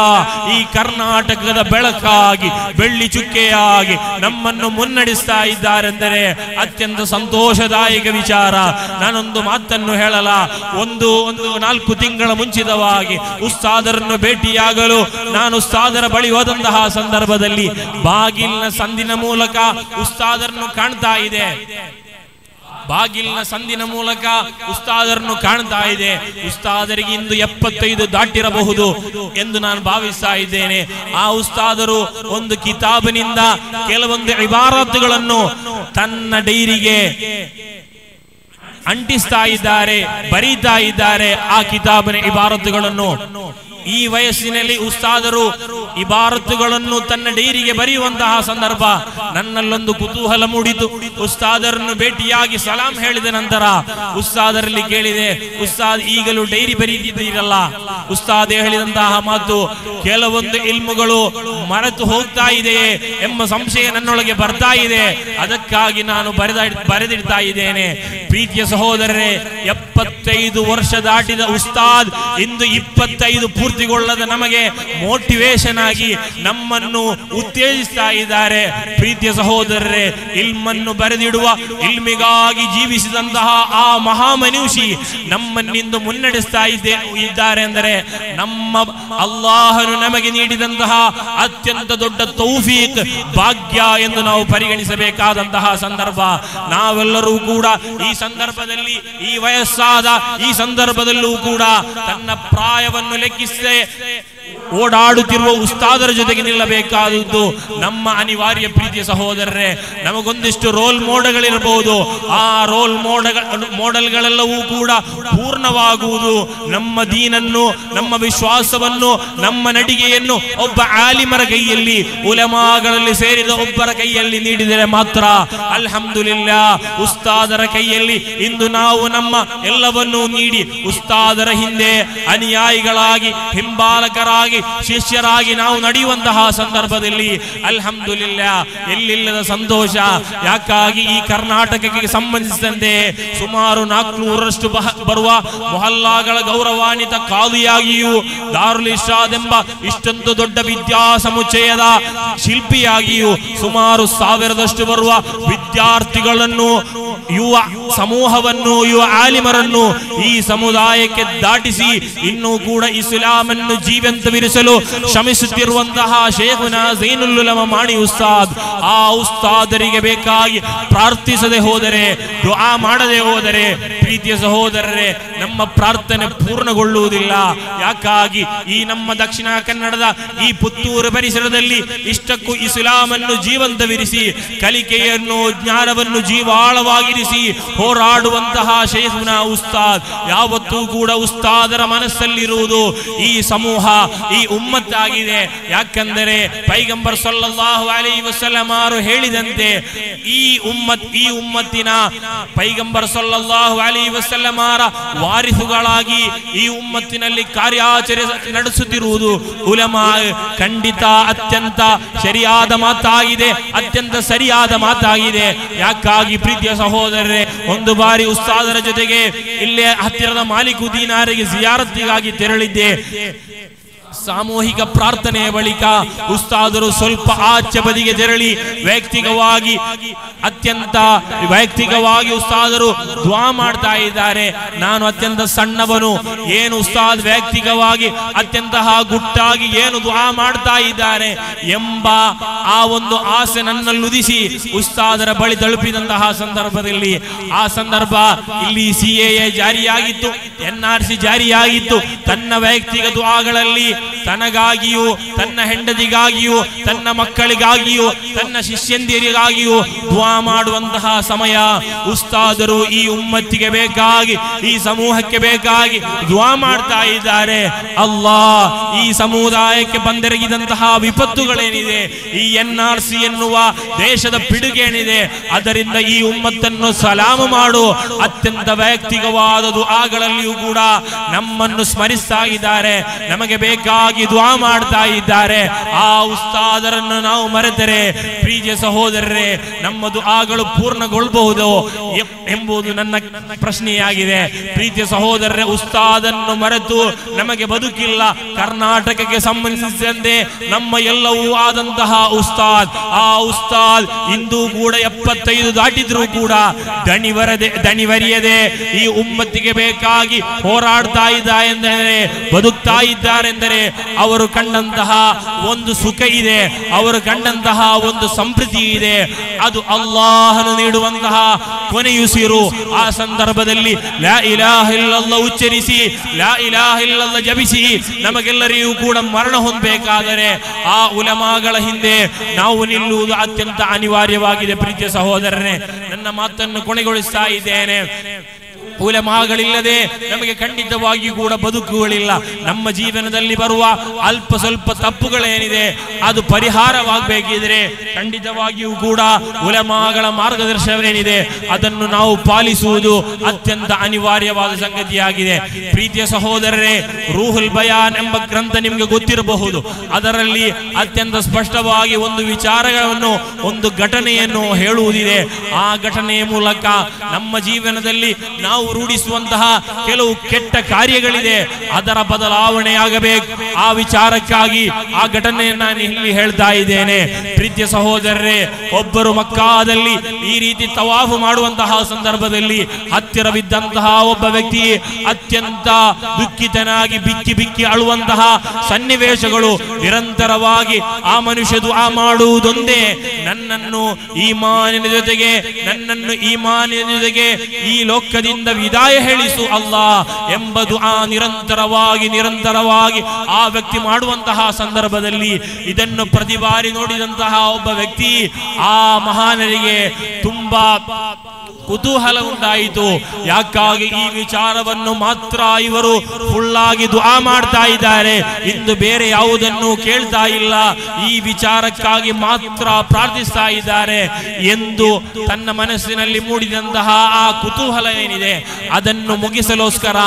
ಈ ಕರ್ನಾಟಕದ ಬೆಳಕಾಗಿ, ಬೆಳ್ಳಿ ಚುಕ್ಕೆಯಾಗಿ ನಮ್ಮನ್ನು ಮುನ್ನಡೆಸ್ತಾ ಇದ್ದಾರೆಂದರೆ ಅತ್ಯಂತ ಸಂತೋಷದಾಯಕ ವಿಚಾರ. ನಾನೊಂದು ಮಾತನ್ನು ಹೇಳಲ, ಒಂದು 4 ತಿಂಗಳ ಮುಂಚಿತವಾಗಿ ಉಸ್ತಾದರನ್ನು ಭೇಟಿಯಾಗಲು ನಾನು ಉಸ್ತಾದರ ಬಳಿ ಹೋದಂತಹ ಸಂದರ್ಭದಲ್ಲಿ ಬಾಗಿಲಿನ ಸಂದಿನ ಮೂಲಕ ಉಸ್ತಾದರನ್ನು ಕಾಣ್ತಾ ಇದೆ. ಬಾಗಿಲಿನ ಸಂದಿನ ಮೂಲಕ ಉಸ್ತಾದರನ್ನು ಕಾಣ್ತಾ ಇದೆ. ಉಸ್ತಾದರಿಗೆ ಇಂದು 75 ದಾಟಿರಬಹುದು ಎಂದು ನಾನು ಭಾವಿಸ್ತಾ ಇದ್ದೇನೆ. ಆ ಉಸ್ತಾದರು ಒಂದು ಕಿತಾಬಿನಿಂದ ಕೆಲವೊಂದು ಇಬಾರತ್ತುಗಳನ್ನು ತನ್ನ ಡೈರಿಗೆ ಅಂಟಿಸ್ತಾ ಇದ್ದಾರೆ, ಬರೀತಾ ಇದ್ದಾರೆ. ಆ ಕಿತಾಬಿನ ಇಬಾರತ್ತುಗಳನ್ನು ಈ ವಯಸ್ಸಿನಲ್ಲಿ ಉಸ್ತಾದರು ಇಬಾರತ್ತುಗಳನ್ನು ತನ್ನ ಡೈರಿಗೆ ಬರೆಯುವಂತಹ ಸಂದರ್ಭ ನನ್ನಲ್ಲೊಂದು ಕುತೂಹಲ ಮೂಡಿತು. ಉಸ್ತಾದರನ್ನು ಭೇಟಿಯಾಗಿ ಸಲಾಂ ಹೇಳಿದ ನಂತರ ಉಸ್ತಾದರಲ್ಲಿ ಕೇಳಿದೆ, ಉಸ್ತಾದ್ ಈಗಲೂ ಡೈರಿ ಬರೀತಿದ್ದೀರಲ್ಲ? ಉಸ್ತಾದ್ ಹೇಳಿದಂತಹ ಮಾತು, ಕೆಲವೊಂದು ಇಲ್ಮುಗಳು ಮರೆತು ಹೋಗ್ತಾ ಇದೆಯೇ ಎಂಬ ಸಂಶಯ ನನ್ನೊಳಗೆ ಬರ್ತಾ ಇದೆ, ಅದಕ್ಕಾಗಿ ನಾನು ಬರೆದಿಡ್ತಾ ಇದ್ದೇನೆ. ಪ್ರೀತಿಯ ಸಹೋದರರೇ, 75 ವರ್ಷ ದಾಟಿದ ಉಸ್ತಾದ್ ಇಂದು 25 ಪೂರ್ತಿಗೊಳ್ಳದ ನಮಗೆ ಮೋಟಿವೇಶನ್ ಆಗಿ ನಮ್ಮನ್ನು ಉತ್ತೇಜಿಸ್ತಾ ಇದ್ದಾರೆ. ಪ್ರೀತಿಯ ಸಹೋದರರೇ, ಇಲ್ಮನ್ನು ಬರೆದಿಡುವ, ಇಲ್ಮಿಗಾಗಿ ಜೀವಿಸಿದಂತಹ ಆ ಮಹಾಮನುಷಿ ನಮ್ಮನ್ನಿಂದು ಮುನ್ನಡೆಸ್ತಾ ಇದ್ದಾರೆ ಅಂದರೆ ನಮ್ಮ ಅಲ್ಲಾಹನು ನಮಗೆ ನೀಡಿದಂತಹ ಅತ್ಯಂತ ದೊಡ್ಡ ತೌಫೀಕ್, ಭಾಗ್ಯ ಎಂದು ನಾವು ಪರಿಗಣಿಸಬೇಕಾದಂತಹ ಸಂದರ್ಭ. ನಾವೆಲ್ಲರೂ ಕೂಡ ಈ ಸಂದರ್ಭದಲ್ಲಿ, ಈ ವಯಸ್ಸಾದ ಈ ಸಂದರ್ಭದಲ್ಲೂ ಕೂಡ ತನ್ನ ಪ್ರಾಯವನ್ನು ಲೆಕ್ಕಿಸದೆ ಓಡಾಡುತ್ತಿರುವ ಉಸ್ತಾದರ ಜೊತೆಗೆ ನಿಲ್ಲಬೇಕಾದದ್ದು ನಮ್ಮ ಅನಿವಾರ್ಯ. ಪ್ರೀತಿಯ ಸಹೋದರರೇ, ನಮಗೊಂದಿಷ್ಟು ರೋಲ್ ಮಾಡೆಲ್ಗಳಿರಬಹುದು. ಆ ರೋಲ್ ಮಾಡೆಲ್ಗಳೆಲ್ಲವೂ ಕೂಡ ಪೂರ್ಣವಾಗುವುದು ನಮ್ಮ ದೀನನ್ನು, ನಮ್ಮ ವಿಶ್ವಾಸವನ್ನು, ನಮ್ಮ ನಡಿಗೆಯನ್ನು ಒಬ್ಬ ಆಲಿಮರ ಕೈಯಲ್ಲಿ, ಉಲಮಾಗಳಲ್ಲಿ ಸೇರಿದ ಒಬ್ಬರ ಕೈಯಲ್ಲಿ ನೀಡಿದರೆ ಮಾತ್ರ. ಅಲ್ಹಮ್ದುಲಿಲ್ಲಾ, ಉಸ್ತಾದರ ಕೈಯಲ್ಲಿ ಇಂದು ನಾವು ನಮ್ಮ ಎಲ್ಲವನ್ನೂ ನೀಡಿ ಉಸ್ತಾದರ ಹಿಂದೆ ಅನುಯಾಯಿಗಳಾಗಿ, ಹಿಂಬಾಲಕರಾಗಿ, ಶಿಷ್ಯರಾಗಿ ನಾವು ನಡೆಯುವಂತಹ ಸಂದರ್ಭದಲ್ಲಿ ಅಲ್ಹಮ್ದುಲಿಲ್ಲಾ ಎಲ್ಲಿಲ್ಲದ ಸಂತೋಷ. ಯಾಕಾಗಿ ಈ ಕರ್ನಾಟಕಕ್ಕೆ ಸಂಬಂಧಿಸಿದಂತೆ ಸುಮಾರು 400ರಷ್ಟು ಬರುವ ಮೊಹಲ್ಲಾಗಳ ಗೌರವಾನ್ವಿತ ಕಾದಿಯಾಗಿಯೂ, ದಾರುಲ್ ಇರ್ಷಾದ್ ಎಂಬ ಇಷ್ಟೊಂದು ದೊಡ್ಡ ವಿದ್ಯಾ ಸಮುಚ್ಚಯದ ಶಿಲ್ಪಿಯಾಗಿಯೂ ಸುಮಾರು 1000ರಷ್ಟು ಬರುವ ವಿದ್ಯಾರ್ಥಿಗಳನ್ನು, ಯುವ ಸಮೂಹವನ್ನು, ಯುವ ಆಲಿಮರನ್ನು ಈ ಸಮುದಾಯಕ್ಕೆ ದಾಟಿಸಿ ಇನ್ನೂ ಕೂಡ ಇಸ್ಲಾಮನ್ನು ಜೀವಂತವಿರಿಸಲು ಶ್ರಮಿಸುತ್ತಿರುವಂತಹ ಶೇಖುನಾ ಝೈನುಲ್ ಉಲಮಾ ಮಾಣಿ ಉಸ್ತಾದ್, ಆ ಉಸ್ತಾದರಿಗೆ ಬೇಕಾಗಿ ಪ್ರಾರ್ಥಿಸದೆ ಹೋದರೆ, ದುಆ ಮಾಡದೆ ಹೋದರೆ ಪ್ರೀತಿಯ ಸಹೋದರರೇ ನಮ್ಮ ಪ್ರಾರ್ಥನೆ ಪೂರ್ಣಗೊಳ್ಳುವುದಿಲ್ಲ. ಯಾಕಾಗಿ ಈ ನಮ್ಮ ದಕ್ಷಿಣ ಕನ್ನಡದ ಈ ಪುತ್ತೂರು ಪರಿಸರದಲ್ಲಿ ಇಷ್ಟಕ್ಕೂ ಇಸ್ಲಾಮನ್ನು ಜೀವಂತವಿರಿಸಿ, ಕಲಿಕೆಯನ್ನು, ಜ್ಞಾನವನ್ನು ಜೀವಾಳವಾಗಿರಿಸಿ ಹೋರಾಡುವಂತಹ ಶೇಖುನಾ ಉಸ್ತಾದ್, ಯಾವತ್ತೂ ಕೂಡ ಉಸ್ತಾದರ ಮನಸ್ಸಲ್ಲಿರುವುದು ಈ ಸಮೂಹ, ಈ ಉಮ್ಮತ್ತಾಗಿದೆ. ಯಾಕಂದರೆ ಪೈಗಂಬರ್ ಸಲ್ಲಲ್ಲಾಹು ಅಲೈಹಿ ವಸಲ್ಲಂ ಹೇಳಿದಂತೆ ಈ ಉಮ್ಮತ್ತಿನ ಪೈಗಂಬರ್ ಸಲ್ಲಲ್ಲಾಹು ಅಲೈಹಿ ವಸಲ್ಲಂ ವಾರಿಸುಗಳಾಗಿ ಈ ಉಮ್ಮತ್ತಿನಲ್ಲಿ ಕಾರ್ಯಾಚರಣೆ ನಡೆಸುತ್ತಿರುವುದು ಉಲಮಾ. ಖಂಡಿತ ಅತ್ಯಂತ ಸರಿಯಾದ ಮಾತಾಗಿದೆ, ಅತ್ಯಂತ ಸರಿಯಾದ ಮಾತಾಗಿದೆ. ಯಾಕಾಗಿ ಪ್ರೀತಿಯ ಸಹೋದರರೇ, ಒಂದು ಬಾರಿ ಉಸ್ತಾದರ ಜೊತೆಗೆ ಇಲ್ಲೇ ಹತ್ತಿರದ ಮಾಲಿಕುದ್ದೀನಾರಿಗೆ ಜಿಯಾರತ್ತಿಗಾಗಿ ತೆರಳಿದ್ದೆ. ಸಾಮೂಹಿಕ ಪ್ರಾರ್ಥನೆಯ ಬಳಿಕ ಉಸ್ತಾದರು ಸ್ವಲ್ಪ ಆಚೆ ಬದಿಗೆ ತೆರಳಿ ಅತ್ಯಂತ ವೈಯಕ್ತಿಕವಾಗಿ ಉಸ್ತಾದರು ದುಆ ಮಾಡ್ತಾ ಇದ್ದಾರೆ. ನಾನು ಅತ್ಯಂತ ಸಣ್ಣವನು, ಏನು ಉಸ್ತಾದ್ ವೈಯಕ್ತಿಕವಾಗಿ ಅತ್ಯಂತ ಗುಟ್ಟಾಗಿ ಏನು ದುಆ ಮಾಡ್ತಾ ಇದ್ದಾರೆ ಎಂಬ ಆ ಒಂದು ಆಸೆ ನನ್ನಲ್ಲುದಿಸಿ ಉಸ್ತಾದರ ಬಳಿ ತಲುಪಿದಂತಹ ಸಂದರ್ಭದಲ್ಲಿ ಆ ಸಂದರ್ಭ ಇಲ್ಲಿ CAA ಜಾರಿಯಾಗಿತ್ತು, NRC ಜಾರಿಯಾಗಿತ್ತು. ತನ್ನ ವೈಯಕ್ತಿಕ ದುಆಗಳಲ್ಲಿ ತನಗಾಗಿಯೂ ತನ್ನ ಹೆಂಡತಿಗಾಗಿಯೂ ತನ್ನ ಮಕ್ಕಳಿಗಾಗಿಯೂ ತನ್ನ ಶಿಷ್ಯಂದಿರಿಗಾಗಿಯೂ ದುಆ ಮಾಡುವಂತಹ ಸಮಯ. ಉಸ್ತಾದರು ಈ ಉಮ್ಮತ್ತಿಗೆ ಬೇಕಾಗಿ, ಈ ಸಮೂಹಕ್ಕೆ ಬೇಕಾಗಿ ದುಆ ಮಾಡ್ತಾ ಇದ್ದಾರೆ. ಅಲ್ಲಾಹ್ ಈ ಸಮುದಾಯಕ್ಕೆ ಬಂದೆರಗಿದಂತಹ ವಿಪತ್ತುಗಳೇನಿದೆ, ಈ NRC ಎನ್ನುವ ದೇಶದ ಪಿಡುಗೇನಿದೆ, ಅದರಿಂದ ಈ ಉಮ್ಮತ್ತನ್ನು ಸಲಾಮು ಮಾಡು. ಅತ್ಯಂತ ವೈಯಕ್ತಿಕವಾದ ದುಆಗಳಲ್ಲಿಯೂ ಕೂಡ ನಮ್ಮನ್ನು ಸ್ಮರಿಸ್ತಾ ಇದ್ದಾರೆ, ನಮಗೆ ಬೇಕಾಗಿ ದುಆ ಮಾಡ್ತಾ ಇದ್ದಾರೆ. ಆ ಉಸ್ತಾದರನ್ನು ನಾವು ಮರೆತರೆ ಪ್ರೀತಿಯ ಸಹೋದರರೇ, ನಮ್ಮ ದುಆಗಳು ಪೂರ್ಣಗೊಳ್ಳಬಹುದು ಎಂಬುದು ನನ್ನ ಪ್ರಶ್ನೆಯಾಗಿದೆ. ಪ್ರೀತಿಯ ಸಹೋದರರೇ, ಉಸ್ತಾದನ್ನು ಮರೆತು ನಮಗೆ ಬದುಕಿಲ್ಲ. ಕರ್ನಾಟಕಕ್ಕೆ ಸಂಬಂಧಿಸಿದಂತೆ ನಮ್ಮ ಎಲ್ಲವೂ ಆದಂತಹ ಉಸ್ತಾದ್, ಆ ಉಸ್ತಾದ್ ಇಂದು ಕೂಡ 75 ದಾಟಿದ್ರೂ ಕೂಡ ದಣಿವರಿಯದೆ ಈ ಉಮ್ಮತ್ತಿಗೆ ಬೇಕಾಗಿ ಹೋರಾಡ್ತಾ ಇದ್ದಾರೆ, ಬದುಕ್ತಾ ಇದ್ದಾರೆಂದರೆ ಅವರು ಕಂಡಂತಹ ಒಂದು ಸುಖ ಇದೆ, ಅವರು ಕಂಡಂತಹ ಒಂದು ಸಂಪ್ರೀತಿ ಇದೆ. ಅದು ಅಲ್ಲಾಹನು ನೀಡುವಂತಹ ಕೊನೆಯುಸಿರು. ಆ ಸಂದರ್ಭದಲ್ಲಿ ಲಾ ಇಲಾಹ ಇಲ್ಲಲ್ಲಾಹ್ ಉಚ್ಚರಿಸಿ, ಲಾ ಇಲಾಹ ಇಲ್ಲಲ್ಲಾಹ್ ಜಪಿಸಿ ನಮಗೆಲ್ಲರಿಗೂ ಕೂಡ ಮರಣ ಹೊಂದಬೇಕಾದರೆ ಆ ಉಲಮಾಗಳ ಹಿಂದೆ ನಾವು ನಿಲ್ಲುವುದು ಅತ್ಯಂತ ಅನಿವಾರ್ಯವಾಗಿದೆ. ಪ್ರೀತಿಯ ಸಹೋದರರೇ, ನನ್ನ ಮಾತನ್ನು ಕೊನೆಗೊಳಿಸ್ತಾ ಇದ್ದೇನೆ. ಉಲಮಾಗಳಿಲ್ಲದೆ ನಮಗೆ ಖಂಡಿತವಾಗಿಯೂ ಕೂಡ ಬದುಕುಗಳಿಲ್ಲ. ನಮ್ಮ ಜೀವನದಲ್ಲಿ ಬರುವ ಅಲ್ಪ ಸ್ವಲ್ಪ ತಪ್ಪುಗಳೇನಿದೆ ಅದು ಪರಿಹಾರವಾಗಬೇಕಿದ್ರೆ ಖಂಡಿತವಾಗಿಯೂ ಕೂಡ ಉಲಮಾಗಳ ಮಾರ್ಗದರ್ಶನವೇನಿದೆ ಅದನ್ನು ನಾವು ಪಾಲಿಸುವುದು ಅತ್ಯಂತ ಅನಿವಾರ್ಯವಾದ ಸಂಗತಿಯಾಗಿದೆ. ಪ್ರೀತಿಯ ಸಹೋದರರೇ, ರೂಹುಲ್ ಬಯಾನ್ ಎಂಬ ಗ್ರಂಥ ನಿಮಗೆ ಗೊತ್ತಿರಬಹುದು. ಅದರಲ್ಲಿ ಅತ್ಯಂತ ಸ್ಪಷ್ಟವಾಗಿ ಒಂದು ವಿಚಾರಗಳನ್ನು, ಒಂದು ಘಟನೆಯನ್ನು ಹೇಳುವುದಿದೆ. ಆ ಘಟನೆಯ ಮೂಲಕ ನಮ್ಮ ಜೀವನದಲ್ಲಿ ನಾವು ರೂಢಿಸುವಂತಹ ಕೆಲವು ಕೆಟ್ಟ ಕಾರ್ಯಗಳಿದೆ, ಅದರ ಬದಲಾವಣೆಯಾಗಬೇಕು. ಆ ವಿಚಾರಕ್ಕಾಗಿ ಆ ಘಟನೆಯನ್ನು ನಾನು ಇಲ್ಲಿ ಹೇಳ್ತಾ ಇದ್ದೇನೆ. ಪ್ರೀತಿಯ ಸಹೋದರರೇ, ಒಬ್ಬರು ಮಕ್ಕಾದಲ್ಲಿ ಈ ರೀತಿ ತವಾಫು ಮಾಡುವಂತಹ ಸಂದರ್ಭದಲ್ಲಿ ಹತ್ತಿರವಿದ್ದಂತಹ ಒಬ್ಬ ವ್ಯಕ್ತಿ ಅತ್ಯಂತ ದುಃಖಿತನಾಗಿ ಬಿಕ್ಕಿ ಬಿಕ್ಕಿ ಅಳುವಂತಹ ಸನ್ನಿವೇಶಗಳು ನಿರಂತರವಾಗಿ ಆ ಮನುಷ್ಯ ದುಆ ಮಾಡುವುದೊಂದೇ, ನನ್ನನ್ನು ಈಮಾನಿನ ಜೊತೆಗೆ ಈ ಲೋಕದಿಂದ ವಿದಾಯ ಹೇಳಿಸು ಅಲ್ಲಾಹ್ ಎಂಬ ದುಆ ನಿರಂತರವಾಗಿ ಆ ವ್ಯಕ್ತಿ ಮಾಡುವಂತಹ ಸಂದರ್ಭದಲ್ಲಿ ಇದನ್ನು ಪ್ರತಿ ಬಾರಿ ನೋಡಿದಂತಹ ಒಬ್ಬ ವ್ಯಕ್ತಿ, ಆ ಮಹಾನರಿಗೆ ತುಂಬಾ ಕುತೂಹಲ ಉಂಟಾಯಿತು. ಯಾಕಾಗಿ ಈ ವಿಚಾರವನ್ನು ಮಾತ್ರ ಇವರು ಫುಲ್ಲಾಗಿ ದುಆ ಮಾಡ್ತಾ ಇದ್ದಾರೆ, ಇಂದು ಬೇರೆ ಯಾವುದನ್ನು ಕೇಳ್ತಾ ಇಲ್ಲ, ಈ ವಿಚಾರಕ್ಕಾಗಿ ಮಾತ್ರ ಪ್ರಾರ್ಥಿಸ್ತಾ ಇದ್ದಾರೆ ಎಂದು ತನ್ನ ಮನಸ್ಸಿನಲ್ಲಿ ಮೂಡಿದಂತಹ ಆ ಕುತೂಹಲ ಏನಿದೆ ಅದನ್ನು ಮುಗಿಸಲೋಸ್ಕರ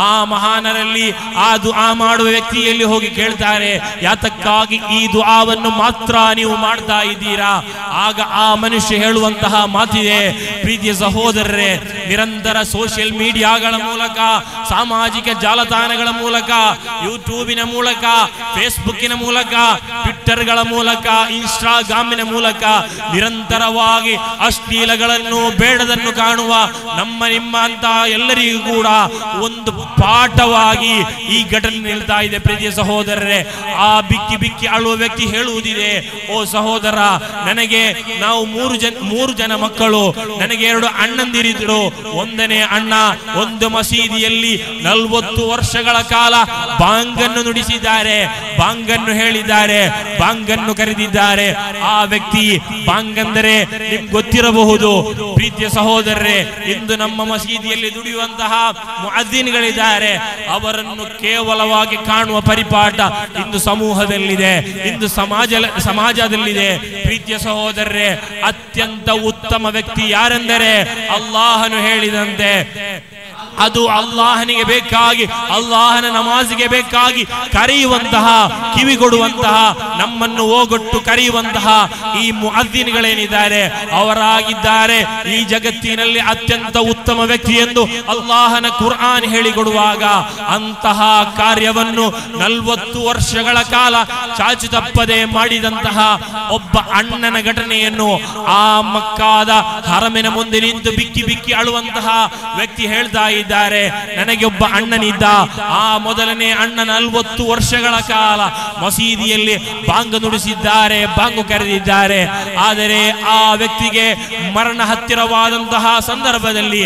ಆ ಮಹಾನರಲ್ಲಿ, ಆ ದುಆ ಮಾಡುವ ವ್ಯಕ್ತಿಯಲ್ಲಿ ಹೋಗಿ ಕೇಳ್ತಾರೆ, ಯಾತಕ್ಕಾಗಿ ಈ ದುಆವನ್ನು ಮಾತ್ರ ನೀವು ಮಾಡ್ತಾ ಇದ್ದೀರಾ? ಆಗ ಆ ಮನುಷ್ಯ ಹೇಳುವಂತಹ ಮಾತಿದೆ. ಪ್ರೀತಿಯ ಸಹೋದರರೇ, ನಿರಂತರ ಸೋಷಿಯಲ್ ಮೀಡಿಯಾಗಳ ಮೂಲಕ, ಸಾಮಾಜಿಕ ಜಾಲತಾಣಗಳ ಮೂಲಕ, ಯೂಟ್ಯೂಬಿನ ಮೂಲಕ, ಫೇಸ್ಬುಕ್ಕಿನ ಮೂಲಕ, ಟ್ವಿಟ್ಟರ್ಗಳ ಮೂಲಕ, ಇನ್ಸ್ಟಾಗ್ರಾಮಿನ ಮೂಲಕ ನಿರಂತರವಾಗಿ ಅಶ್ಲೀಲಗಳನ್ನು, ಬೇಡದನ್ನು ಕಾಣುವ ನಿಮ್ಮ ಅಂತ ಎಲ್ಲರಿಗೂ ಕೂಡ ಒಂದು ಪಾಠವಾಗಿ ಈ ಘಟನೆ ನಿಲ್ತಾ ಇದೆ. ಪ್ರೀತಿಯ ಸಹೋದರರೇ, ಆ ಬಿಕ್ಕಿ ಅಳುವ ವ್ಯಕ್ತಿ ಹೇಳುವುದಿದೆ, ಓ ಸಹೋದರ, ನಾವು ಮೂರು ಜನ ಮಕ್ಕಳು, ನನಗೆ 2 ಅಣ್ಣಂದಿರಿದ್ರು. ಒಂದನೇ ಅಣ್ಣ ಒಂದು ಮಸೀದಿಯಲ್ಲಿ 40 ವರ್ಷಗಳ ಕಾಲ ಬಾಂಗನ್ನು ನುಡಿಸಿದ್ದಾರೆ, ಬಾಂಗನ್ನು ಹೇಳಿದ್ದಾರೆ, ಬಾಂಗನ್ನು ಕರೆದಿದ್ದಾರೆ. ಆ ವ್ಯಕ್ತಿ ಬಾಂಗಂದರೆ ನಿಮ್ಗೆ ಗೊತ್ತಿರಬಹುದು. ಪ್ರೀತಿಯ ಸಹೋದರರೇ, ಇಂದು ನಮ್ಮ ಮಸೀದಿಯಲ್ಲಿ ದುಡಿಯುವಂತಹ ಮುಅದ್ದಿನ್ಗಳಿದ್ದಾರೆ, ಅವರನ್ನು ಕೇವಲವಾಗಿ ಕಾಣುವ ಪರಿಪಾಠ ಇಂದು ಸಮೂಹದಲ್ಲಿದೆ, ಇಂದು ಸಮಾಜದಲ್ಲಿದೆ. ಪ್ರೀತಿಯ ಸಹೋದರರೇ, ಅತ್ಯಂತ ಉತ್ತಮ ವ್ಯಕ್ತಿ ಯಾರೆಂದರೆ ಅಲ್ಲಾಹನು ಹೇಳಿದಂತೆ ಅದು ಅಲ್ಲಾಹನಿಗೆ ಬೇಕಾಗಿ, ಅಲ್ಲಾಹನ ನಮಾಜಿಗೆ ಬೇಕಾಗಿ ಕರೆಯುವಂತಹ, ಕಿವಿಗೊಡುವಂತಹ, ನಮ್ಮನ್ನು ಓಗೊಟ್ಟು ಕರೆಯುವಂತಹ ಈ ಮುಅದ್ದಿನ್ಗಳೇನಿದ್ದಾರೆ ಅವರಾಗಿದ್ದಾರೆ ಈ ಜಗತ್ತಿನಲ್ಲಿ ಅತ್ಯಂತ ಉತ್ತಮ ವ್ಯಕ್ತಿ ಎಂದು ಅಲ್ಲಾಹನ ಕುರ್ಆನ್ ಹೇಳಿಕೊಡುವಾಗ ಅಂತಹ ಕಾರ್ಯವನ್ನು 40 ವರ್ಷಗಳ ಕಾಲ ಚಾಚು ತಪ್ಪದೆ ಮಾಡಿದಂತಹ ಒಬ್ಬ ಅಣ್ಣನ ಘಟನೆಯನ್ನು ಆ ಮಕ್ಕಾದ ಹರಮಿನ ಮುಂದೆ ನಿಂತು ಬಿಕ್ಕಿ ಬಿಕ್ಕಿ ಅಳುವಂತಹ ವ್ಯಕ್ತಿ ಹೇಳ್ತಾ ಇದ್ದಾರೆ, ನನಗೆ ಒಬ್ಬ ಅಣ್ಣನಿದ್ದ. ಆ ಮೊದಲನೇ ಅಣ್ಣ 40 ವರ್ಷಗಳ ಕಾಲ ಮಸೀದಿಯಲ್ಲಿ ಬಾಂಗ್ ನುಡಿಸಿದ್ದಾರೆ, ಬಾಂಗು ಕರೆದಿದ್ದಾರೆ. ಆದರೆ ಆ ವ್ಯಕ್ತಿಗೆ ಮರಣ ಹತ್ತಿರವಾದಂತಹ ಸಂದರ್ಭದಲ್ಲಿ,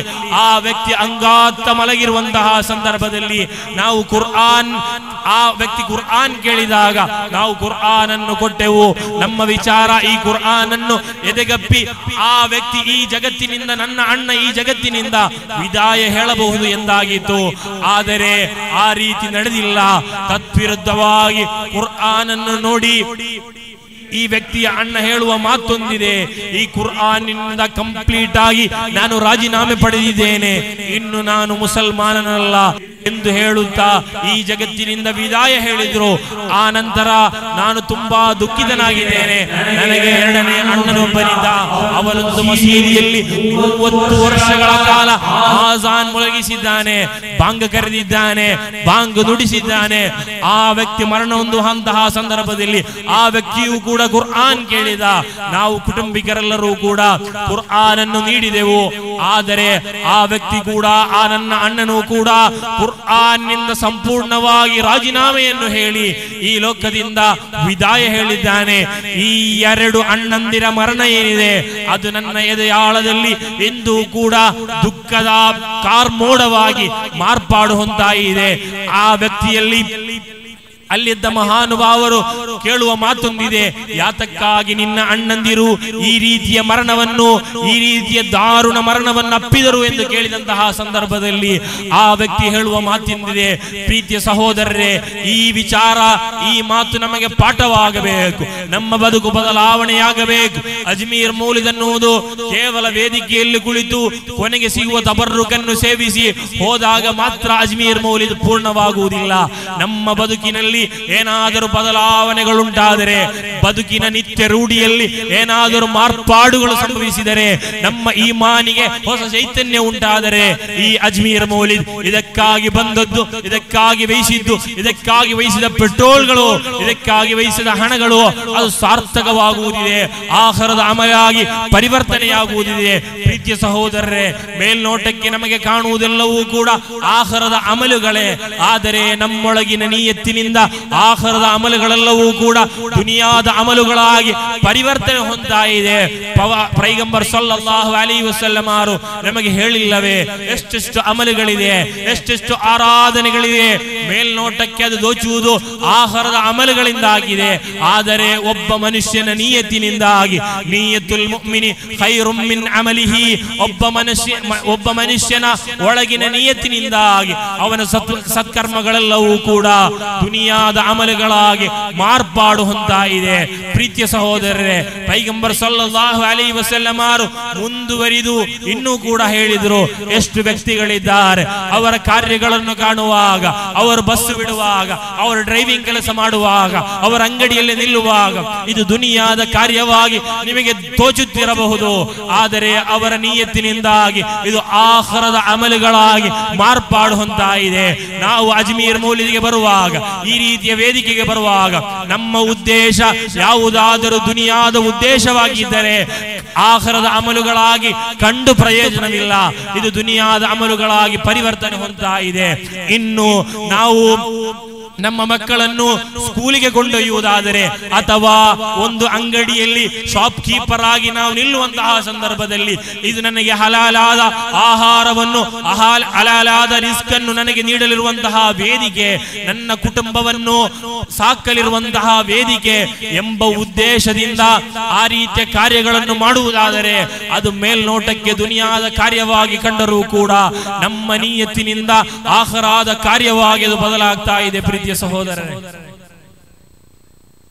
ಆ ವ್ಯಕ್ತಿ ಅಂಗಾತ್ತ ಮಲಗಿರುವಂತಹ ಸಂದರ್ಭದಲ್ಲಿ ನಾವು ಆ ವ್ಯಕ್ತಿ ಕುರ್ಆನ್ ಕೇಳಿದಾಗ ನಾವು ಕುರ್ಆನ್ ಅನ್ನು ಕೊಟ್ಟೆವು. ನಮ್ಮ ವಿಚಾರ ಈ ಕುರ್ಆನ್ ಅನ್ನು ಎದೆಗಪ್ಪಿ ಆ ವ್ಯಕ್ತಿ ಈ ಜಗತ್ತಿನಿಂದ, ನನ್ನ ಅಣ್ಣ ಈ ಜಗತ್ತಿನಿಂದ ವಿದಾಯ ಹೇಳಬಹುದು ಎಂದಾಗಿತ್ತು. ಆದರೆ ಆ ರೀತಿ ನಡೆದಿಲ್ಲ. ತದ್ವಿರುದ್ಧವಾಗಿ ಕುರ್ಆನ್ ಅನ್ನು ನೋಡಿ ಈ ವ್ಯಕ್ತಿಯ ಅಣ್ಣ ಹೇಳುವ ಮಾತೊಂದಿದೆ, ಈ ಕುರ್ಆನಿನಿಂದ ಕಂಪ್ಲೀಟ್ ಆಗಿ ನಾನು ರಾಜೀನಾಮೆ ಪಡೆದಿದ್ದೇನೆ, ಇನ್ನು ನಾನು ಮುಸಲ್ಮಾನನಲ್ಲ ಎಂದು ಹೇಳುತ್ತಾ ಈ ಜಗತ್ತಿನಿಂದ ವಿದಾಯ ಹೇಳಿದ್ರು. ಆ ನಂತರ ನಾನು ತುಂಬಾ ದುಃಖಿತನಾಗಿದ್ದೇನೆ, ನನಗೆ ಎರಡನೇ ಅಣ್ಣನೊಬ್ಬನಿದ್ದ, ಅವನೊಂದು ಮಸೀದಿಯಲ್ಲಿ 30 ವರ್ಷಗಳ ಕಾಲ ಆಜಾನ್ ಮೊಳಗಿಸಿದ್ದಾನೆ, ಬಾಂಗ್ ಕರೆದಿದ್ದಾನೆ, ಬಾಂಗ್ ನುಡಿಸಿದ್ದಾನೆ. ಆ ವ್ಯಕ್ತಿ ಮರಣ ಹೊಂದುವಂತಹ ಸಂದರ್ಭದಲ್ಲಿ ಆ ವ್ಯಕ್ತಿಯು ಕೂಡ ಕುರ್ಆನ್ ಕೇಳಿದ. ನಾವು ಕುಟುಂಬಿಕರೆಲ್ಲರೂ ಕೂಡ ಕುರ್ಆನ್ ಅನ್ನು ನೀಡಿದೆವು. ಆದರೆ ಆ ವ್ಯಕ್ತಿ ಕೂಡ, ಆ ನನ್ನ ಅಣ್ಣನೂ ಕೂಡ ಕುರ್ಆನ್ ನಿಂದ ಸಂಪೂರ್ಣವಾಗಿ ರಾಜೀನಾಮೆಯನ್ನು ಹೇಳಿ ಈ ಲೋಕದಿಂದ ವಿದಾಯ ಹೇಳಿದ್ದಾನೆ. ಈ 2 ಅಣ್ಣಂದಿರ ಮರಣ ಏನಿದೆ ಅದು ನನ್ನ ಎದೆಯಾಳದಲ್ಲಿ ಎಂದೂ ಕೂಡ ದುಃಖದ ಕಾರ್ಮೋಡವಾಗಿ ಮಾರ್ಪಾಡು ಹೊಂದಾಗಿದೆ. ಆ ವ್ಯಕ್ತಿಯಲ್ಲಿ ಅಲ್ಲಿದ್ದ ಮಹಾನುಭಾವರು ಕೇಳುವ ಮಾತೊಂದಿದೆ, ಯಾತಕ್ಕಾಗಿ ನಿನ್ನ ಅಣ್ಣಂದಿರು ಈ ರೀತಿಯ ಮರಣವನ್ನು, ಈ ರೀತಿಯ ದಾರುಣ ಮರಣವನ್ನು ಅಪ್ಪಿದರು ಎಂದು ಕೇಳಿದಂತಹ ಸಂದರ್ಭದಲ್ಲಿ ಆ ವ್ಯಕ್ತಿ ಹೇಳುವ ಮಾತಿಂದಿದೆ, ಪ್ರೀತಿಯ ಸಹೋದರರೇ, ಈ ವಿಚಾರ, ಈ ಮಾತು ನಮಗೆ ಪಾಠವಾಗಬೇಕು, ನಮ್ಮ ಬದುಕು ಬದಲಾವಣೆಯಾಗಬೇಕು. ಅಜ್ಮೀರ್ ಮೌಲಿದ್ ಅನ್ನುವುದು ಕೇವಲ ವೇದಿಕೆಯಲ್ಲಿ ಕುಳಿತು ಕೊನೆಗೆ ಸಿಗುವ ತಬರ್ರುಕನ್ನು ಸೇವಿಸಿ ಹೋದಾಗ ಮಾತ್ರ ಅಜ್ಮೀರ್ ಮೌಲಿದ್ ಪೂರ್ಣವಾಗುವುದಿಲ್ಲ. ನಮ್ಮ ಬದುಕಿನಲ್ಲಿ ಏನಾದರೂ ಬದಲಾವಣೆಗಳುಂಟಾದರೆ, ಬದುಕಿನ ನಿತ್ಯ ರೂಢಿಯಲ್ಲಿ ಏನಾದರೂ ಮಾರ್ಪಾಡುಗಳು ಸಂಭವಿಸಿದರೆ, ನಮ್ಮ ಈಮಾನಿಗೆ ಹೊಸ ಚೈತನ್ಯ ಉಂಟಾದರೆ ಈ ಅಜ್ಮೀರ್ ಮೌಲಿದ್ ಇದಕ್ಕಾಗಿ ಬಂದದ್ದು, ಇದಕ್ಕಾಗಿ ವಹಿಸಿದ್ದು, ಇದಕ್ಕಾಗಿ ವಹಿಸಿದ ಪೆಟ್ರೋಲ್ಗಳು, ಇದಕ್ಕಾಗಿ ವಹಿಸಿದ ಹಣಗಳು ಅದು ಸಾರ್ಥಕವಾಗುವುದಿದೆ, ಆಖರದ ಅಮಲಾಗಿ ಪರಿವರ್ತನೆಯಾಗುವುದಿದೆ. ಪ್ರೀತಿಯ ಸಹೋದರರೇ, ಮೇಲ್ನೋಟಕ್ಕೆ ನಮಗೆ ಕಾಣುವುದೆಲ್ಲವೂ ಕೂಡ ಆಖರದ ಅಮಲುಗಳೇ. ಆದರೆ ನಮ್ಮೊಳಗಿನ ನಿಯತ್ತಿನಿಂದ ಆಖರದ ಅಮಲುಗಳೆಲ್ಲವೂ ಕೂಡ ದುನಿಯಾದ ಅಮಲುಗಳಾಗಿ ಪರಿವರ್ತನೆ ಹೊಂದ್ತಾ ಇದೆ. ಪೈಗಂಬರ್ ಸಲ್ಲಲ್ಲಾಹು ಅಲೈಹಿ ವಸಲ್ಲಂ ಅವರು ನಮಗೆ ಹೇಳಿಲ್ಲವೇ ಎಷ್ಟೆಷ್ಟು ಅಮಲುಗಳಿದೆ, ಎಷ್ಟೆಷ್ಟು ಆರಾಧನೆಗಳಿದೆ. ಮೇಲ್ನೋಟಕ್ಕೆ ಅದು ದೋಚುವುದು ಆಖರದ ಅಮಲುಗಳಿಂದಾಗಿದೆ. ಆದರೆ ಒಬ್ಬ ಮನುಷ್ಯನ ನಿಯತ್ತಿನಿಂದಾಗಿ, ನಿಯತ್ತುಲ್ ಮುಅ್ಮಿನಿ ಖೈರುಂ ಮಿನ್ ಅಮಲಿಹಿ, ಒಬ್ಬ ಮನುಷ್ಯನ ಒಳಗಿನ ನಿಯತ್ತಿನಿಂದಾಗಿ ಅವನ ಸತ್ಕರ್ಮಗಳೆಲ್ಲವೂ ಕೂಡ ದುನಿಯಾದ ಅಮಲುಗಳಾಗಿ ಮಾರ್ಪಾಡು ಹೊಂದ್ತಾ ಇದೆ. ಪ್ರೀತಿಯ ಸಹೋದರರೇ, ಪೈಗಂಬರ್ ಸಲ್ಲಲ್ಲಾಹು ಅಲೈಹಿ ವಸಲ್ಲಂ ಅವರು ಮುಂದುವರಿದು ಇನ್ನೂ ಕೂಡ ಹೇಳಿದ್ರು, ಎಷ್ಟು ವ್ಯಕ್ತಿಗಳಿದ್ದಾರೆ ಅವರ ಕಾರ್ಯಗಳನ್ನು ಕಾಣುವಾಗ, ಅವರು ಬಸ್ ಬಿಡುವಾಗ, ಅವರು ಡ್ರೈವಿಂಗ್ ಕೆಲಸ ಮಾಡುವಾಗ, ಅವರ ಅಂಗಡಿಯಲ್ಲಿ ನಿಲ್ಲುವಾಗ ಇದು ದುನಿಯಾದ ಕಾರ್ಯವಾಗಿ ನಿಮಗೆ ತೋಚುತ್ತಿರಬಹುದು. ಆದರೆ ಅವರ ನಿಯತ್ತಿನಿಂದಾಗಿ ಇದು ಆಖರದ ಅಮಲುಗಳಾಗಿ ಮಾರ್ಪಾಡು ಹೊಂದ್ತಾ ಇದೆ. ನಾವು ಅಜ್ಮೀರ್ ಮೌಲಿದ್ಗೆ ಬರುವಾಗ, ಈ ರೀತಿಯ ವೇದಿಕೆಗೆ ಬರುವಾಗ ನಮ್ಮ ಉದ್ದೇಶ ಯಾವುದಾದರೂ ದುನಿಯಾದ ಉದ್ದೇಶವಾಗಿದ್ದರೆ ಆಖರದ ಅಮಲುಗಳಾಗಿ ಕಂಡು ಪ್ರಯೋಜನವಿಲ್ಲ. ಇದು ದುನಿಯಾದ ಅಮಲುಗಳಾಗಿ ಪರಿವರ್ತನೆ ಹೊಂದ್ತಾ ಇದೆ. ಇನ್ನು ನಾವು ನಮ್ಮ ಮಕ್ಕಳನ್ನು ಸ್ಕೂಲಿಗೆ ಕೊಂಡೊಯ್ಯುವುದಾದರೆ ಅಥವಾ ಒಂದು ಅಂಗಡಿಯಲ್ಲಿ ಶಾಪ್ ಕೀಪರ್ ಆಗಿ ನಾವು ನಿಲ್ಲುವಂತಹ ಸಂದರ್ಭದಲ್ಲಿ ಇದು ನನಗೆ ಹಲಾಲಾದ ಆಹಾರವನ್ನು, ಹಲಾಲಾದ ರಿಸ್ಕ್ ಅನ್ನು ನನಗೆ ನೀಡಲಿರುವಂತಹ ವೇದಿಕೆ, ನನ್ನ ಕುಟುಂಬವನ್ನು ಸಾಕಲಿರುವಂತಹ ವೇದಿಕೆ ಎಂಬ ಉದ್ದೇಶದಿಂದ ಆ ರೀತಿಯ ಕಾರ್ಯಗಳನ್ನು ಮಾಡುವುದಾದರೆ ಅದು ಮೇಲ್ನೋಟಕ್ಕೆ ದುನಿಯಾದ ಕಾರ್ಯವಾಗಿ ಕಂಡರೂ ಕೂಡ ನಮ್ಮ ನಿಯತ್ತಿನಿಂದ ಆಖರಾದ ಕಾರ್ಯವಾಗಿ ಅದು ಬದಲಾಗ್ತಾ ಇದೆ. ಪ್ರೀತಿಯ ಸಹೋದರರೇ,